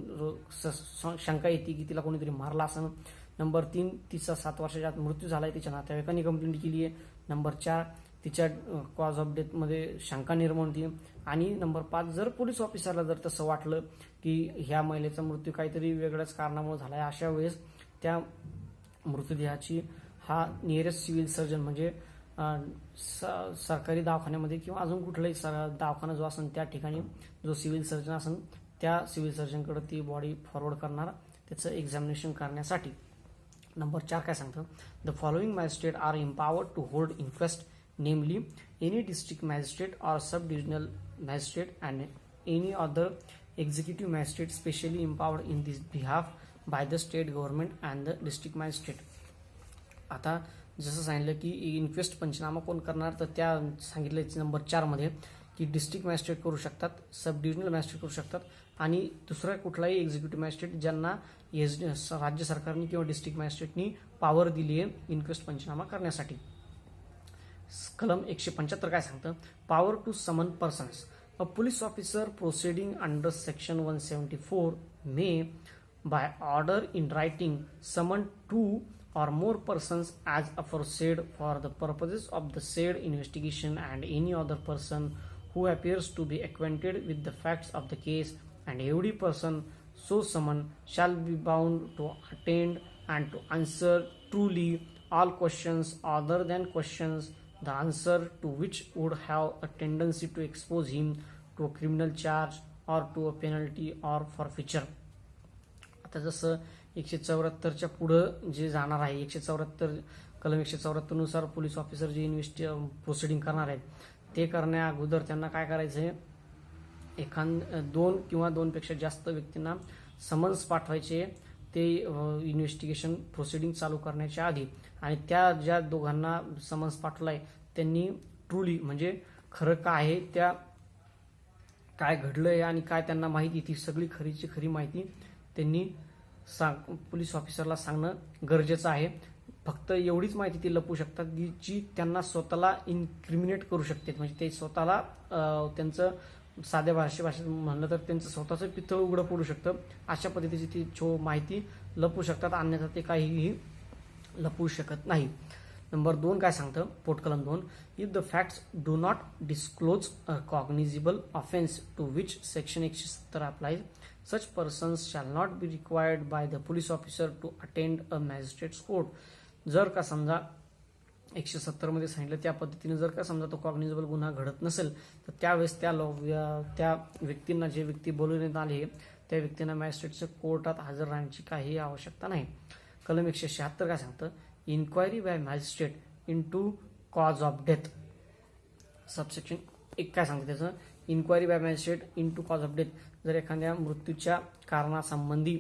शंका येते की तिला कोणीतरी मारला असेल. नंबर 3 तिचा 7 वर्षाच्या आत मृत्यू झालाय, तिच्या नातेवाईकांनी कंप्लेंट केली आहे. नंबर 4 तिच्या कॉज ऑफ डेथ मध्ये शंका निर्माण होती. आणि नंबर 5 जर पोलीस ऑफिसरला जर तसं वाटलं की ह्या महिलेचा मृत्यू काहीतरी वेगळ्याच कारणामुळे झालाय, अशा वेळेस त्या मृतदेहाची हा नियरेस्ट सिव्हिल सर्जन म्हणजे सरकारी दवाखान्यामध्ये किंवा अजून कुठलाही दवाखाना जो असेल त्या ठिकाणी जो सिव्हिल सर्जन असेल त्या सिव्हिल सर्जनकडे ती बॉडी फॉरवर्ड करणार त्याचं एक्झामिनेशन करण्यासाठी. नंबर 4 काय सांगतं, the following magistrate are empowered to hold inquest, namely any district magistrate or sub divisional magistrate and any other executive magistrate specially empowered in this behalf by the state government and the district magistrate. आता जसं सांगितलं की inquest पंचनामा कोण करणार, तर त्या सांगितलं नंबर 4 मध्ये की डिस्ट्रिक्ट मॅजिस्ट्रेट करू शकतात, सब डिव्हिजनल मॅजिस्ट्रेट करू शकतात आणि दुसरा कुठलाही एक्झिक्युटिव्ह मॅजिस्ट्रेट ज्यांना राज्य सरकारने किंवा डिस्ट्रिक्ट मॅजिस्ट्रेटनी पॉवर दिली आहे इन्क्वेस्ट पंचनामा करण्यासाठी. कलम 175 काय सांगतं, power to summon persons. A police officer proceeding under section 174 may by order in writing summon 2 or more persons as aforesaid for the purposes of the said investigation and any other person who appears to be acquainted with the facts of the case, and every person so summoned shall be bound to attend and to answer truly all questions other than questions the answer to which would have a tendency to expose him to a criminal charge or to a penalty or forfeiture. आता जसं 174च्या पुढं जे जाणार आहे, 174 कलम 174 नुसार police officer जे proceeding करणार आहेत ते करण्या अगोदर त्यांना काय करायचं आहे, 2 किंवा 2 पेक्षा जास्त व्यक्तींना समन्स पाठवायचे ते इन्व्हेस्टिगेशन प्रोसिडिंग चालू करण्याच्या आधी. आणि त्या ज्या दोघांना समन्स पाठवलाय त्यांनी ट्रूली म्हणजे खरं काय आहे त्या काय घडलंय आणि काय त्यांना माहिती, ती सगळी खरीची खरी माहिती त्यांनी पोलीस ऑफिसरला सांगणं गरजेचं आहे. फक्त एवढीच माहिती ते लपवू शकतात जी त्यांना स्वतःला इन्क्रिमिनेट करू शकते. म्हणजे ते स्वतःला त्यांचं साध्या भाषेत म्हणलं तर त्यांचं स्वतःचं पितळ उघडं पडू शकतं. अशा पद्धतीची ती माहिती लपवू शकतात, अन्यथा ते काहीही लपवू शकत नाही. नंबर 2 काय सांगतं पोटकलम 2, if the facts do not disclose a cognizable offence to which section 170 applies, such persons shall not be required by the police officer to attend a magistrate's court. जर का समजा 170 मध्ये सांगितलं त्या पद्धतीने जर का समजा तो कॉग्निजेबल गुन्हा घडत नसेल, तर त्यावेळेस त्या व्यक्तींना, जे व्यक्ती बोलवण्यात आले त्या व्यक्तींना मॅजिस्ट्रेटच्या कोर्टात हजर राहण्याची काही आवश्यकता नाही. कलम 176 काय सांगतं, inquiry by magistrate into cause of death. Subsection 1 काय सांगतं त्याचं, inquiry by magistrate into cause of death. जर एखाद्या मृत्यूच्या कारणासंबंधी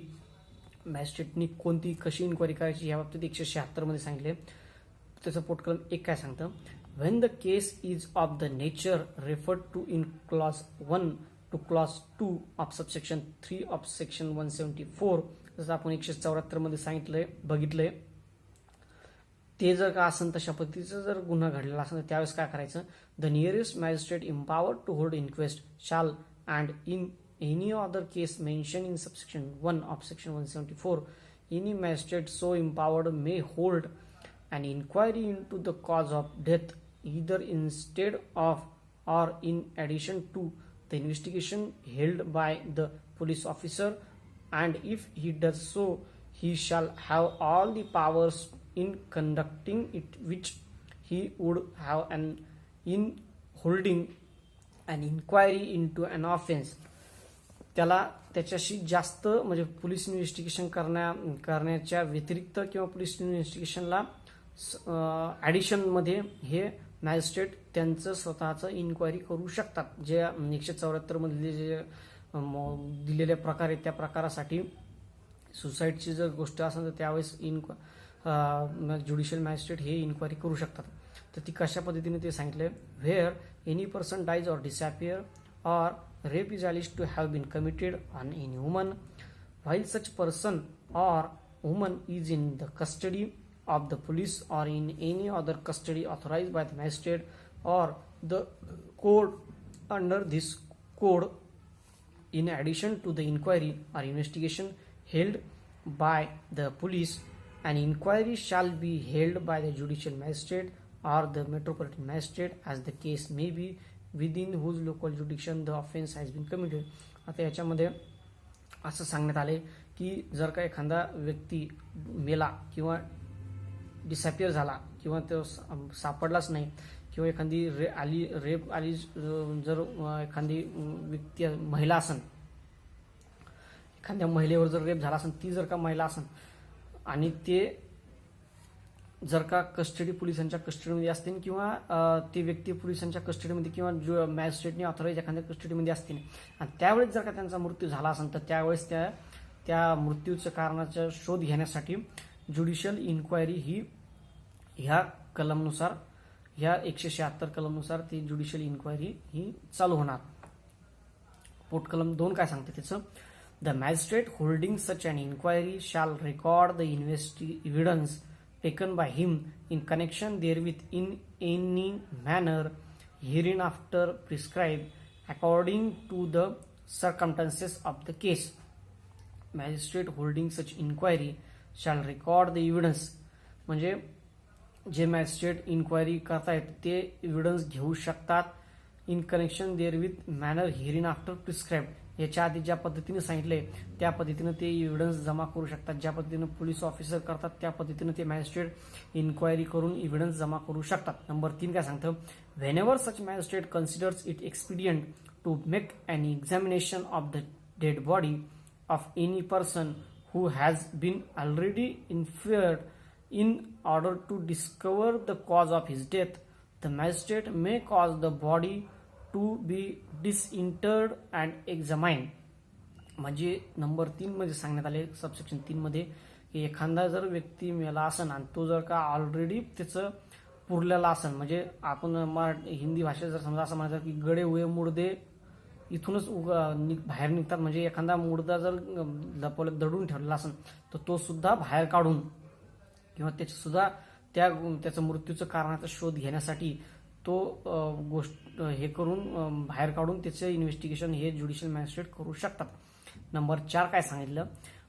मॅजिस्ट्रेटनी कशी इन्क्वायरी करायची याबाबतीत 176 मध्ये सांगितले. त्याचं पोटकलम 1 काय सांगतं, when the case is of the nature referred to in clause 1 to clause 2 of subsection 3 of section 174, जसं आपण 174 मध्ये सांगितलंय बघितलंय, ते जर का असेल तशा पद्धतीचा जर गुन्हा घडलेला असेल तर त्यावेळेस काय करायचं, the nearest magistrate empowered to hold inquest shall and in any other case mentioned in subsection 1 of section 174, any magistrate so empowered may hold an inquiry into the cause of death either instead of or in addition to the investigation held by the police officer, and if he does so he shall have all the powers in conducting it which he would have an in holding an inquiry into an offense. त्याला त्याच्याशी जास्त म्हणजे police investigation करण्याच्या व्यतिरिक्त किंवा police इन्व्हेस्टिगेशनला ॲडिशनमध्ये हे magistrate त्यांचं स्वतःचं इन्क्वायरी करू शकतात. जे 174 मधले जे दिलेल्या प्रकार आहेत त्या प्रकारासाठी सुसाईडची जर गोष्ट असेल तर त्यावेळेस ज्युडिशियल मॅजिस्ट्रेट हे इन्क्वायरी करू शकतात. तर ती कशा पद्धतीने ते सांगितले, where any person dies or disappear or rape is alleged to have been committed on any woman, while such person or woman is in the custody of the police or in any other custody authorized by the magistrate or the code under this code, in addition to the inquiry or investigation held by the police, an inquiry shall be held by the judicial magistrate or the metropolitan magistrate as the case may be, within whose local jurisdiction the offense has been committed. आता याच्यामध्ये असं सांगण्यात आले की जर का एखादा व्यक्ती मेला किंवा डिसअपियर झाला किंवा तो सापडलाच नाही किंवा एखादी रेप आली, जर एखादी व्यक्ती महिला असेल, एखाद्या महिलेवर जर रेप झाला असेल, ती जर का महिला असेल आणि ते जर का कस्टडी पोलिसांच्या कस्टडीमध्ये असतील किंवा ती व्यक्ती पोलिसांच्या कस्टडीमध्ये किंवा मॅजिस्ट्रेटने ऑथराईज एखाद्या कस्टडीमध्ये असतील आणि त्यावेळेस जर का त्यांचा मृत्यू झाला असेल तर त्यावेळेस त्या मृत्यूच्या कारणाचा शोध घेण्यासाठी ज्युडिशियल इन्क्वायरी ही ह्या कलमनुसार, ह्या 176 कलमनुसार ती ज्युडिशियल इन्क्वायरी ही चालू होणार. पोटकलम 2 काय सांगते त्याचं, the magistrate holding such an inquiry shall record the evidence taken by him in connection therewith in any manner hereinafter prescribed according to the circumstances of the case. Magistrate holding such inquiry shall record the evidence. म्हणजे जे magistrate inquiry करतायत ते evidence घेऊ शकतात in connection देअरविथ manner हिअरिनआफ्टर prescribed. याच्या आधी ज्या पद्धतीने सांगितले त्या पद्धतीने ते एव्हिडन्स जमा करू शकतात. ज्या पद्धतीने पोलीस ऑफिसर करतात त्या पद्धतीने ते मॅजिस्ट्रेट इन्क्वायरी करून एव्हिडन्स जमा करू शकतात. नंबर 3 काय सांगतं, whenever such magistrate considers it expedient to make an examination of the dead body of any person who has been already interred in order to discover the cause of his death, the magistrate may cause the body to be disinterred and examined. म्हणजे number 3 मध्ये सांगण्यात आले subsection 3 मध्ये की एखादा जर व्यक्ती मेला असेल आणि तो जर का ऑलरेडी त्याचं पुरलेला असेल, म्हणजे आपण हिंदी भाषेत जर समजा असं म्हणतात की गडे हुए मुर्दे इथूनच बाहेर निघतात. म्हणजे एखादा मुर्दा जर लपवलं दडून ठेवलेला असेल तर तो सुद्धा बाहेर काढून किंवा सुद्धा त्याचं मृत्यूचं कारणाचा शोध घेण्यासाठी तो गोष्ट हे करून बाहेर काढून त्याचं इन्व्हेस्टिगेशन हे ज्युडिशियल मॅजिस्ट्रेट करू शकतात. नंबर 4 काय सांगितलं,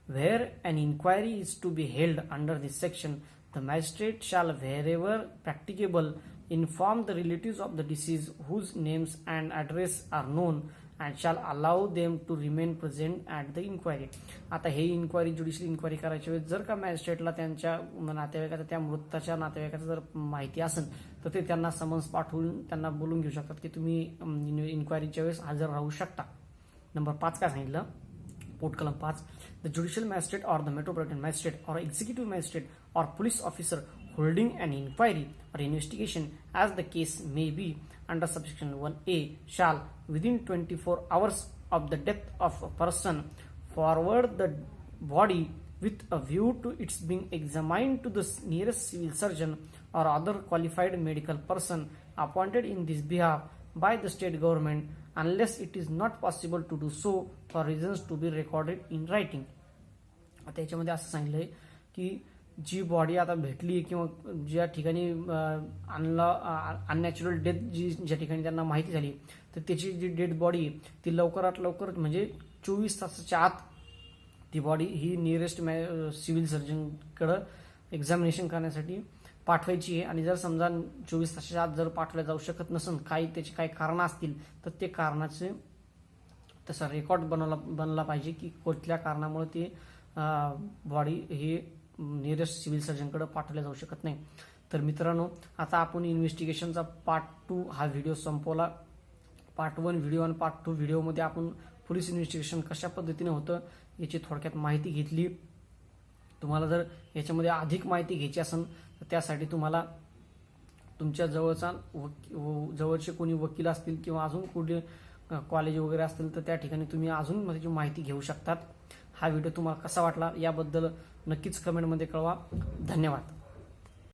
where an inquiry is to be held under this section the magistrate shall wherever practicable inform the relatives of the deceased whose names and address are known and shall allow them to remain present at the inquiry. आता हे inquiry judicial inquiry करायच्या वेळेस जर का मॅजिस्ट्रेटला त्यांच्या नातेवाईकाचा त्या मृताच्या नातेवाईकाचा जर माहिती असेल तर ते त्यांना समन्स पाठवून त्यांना बोलून घेऊ शकतात की तुम्ही इन्क्वायरीच्या वेळेस हजर राहू शकता. नंबर 5 काय सांगितलं, पोर्टकलम 5, the judicial magistrate or the metropolitan magistrate or executive magistrate or police officer holding an inquiry or investigation as the case may be under subsection 1A shall within 24 hours of the death of a person forward the body with a view to its being examined to the nearest civil surgeon or other qualified medical person appointed in this behalf by the state government unless it is not possible to do so for reasons to be recorded in writing. आता याच्यामध्ये असं सांगितलंय की जी body आता भेटली किंवा ज्या ठिकाणी अननॅचरल डेथ ज्या ठिकाणी त्यांना माहिती झाली तर त्याची जी डेड बॉडी ती लवकरात लवकर म्हणजे 24 तासाच्या आत ती बॉडी ही नियरेस्ट सिव्हिल सर्जनकडं एक्झामिनेशन करण्यासाठी पाठवायची आहे. आणि जर समजा 24 तासाच्या आत जर पाठवल्या जाऊ शकत नसेल, त्याची काही कारणं असतील तर ते कारणाचे तसा रेकॉर्ड बनला पाहिजे की कुठल्या कारणामुळे ते बॉडी ही नियरेस्ट सिव्हिल सर्जनकडे पाठवल्या जाऊ शकत नाही. तर मित्रांनो, आता आपण इन्व्हेस्टिगेशनचा पार्ट 2 हा व्हिडिओ संपवला. पार्ट 1 व्हिडिओ आणि पार्ट 2 व्हिडिओमध्ये आपण पोलीस इन्व्हेस्टिगेशन कशा पद्धतीने होतं याची थोडक्यात माहिती घेतली. तुम्हाला जर याच्यामध्ये अधिक माहिती घ्यायची असेल तर त्यासाठी तुम्हाला तुमच्या जवळचे कोणी वकील असतील किंवा अजून कुठे कॉलेज वगैरे असतील तर त्या ठिकाणी तुम्ही अजून त्याची माहिती घेऊ शकतात. हा व्हिडिओ तुम्हाला कसा वाटला याबद्दल नक्कीच कमेंटमध्ये कळवा. धन्यवाद.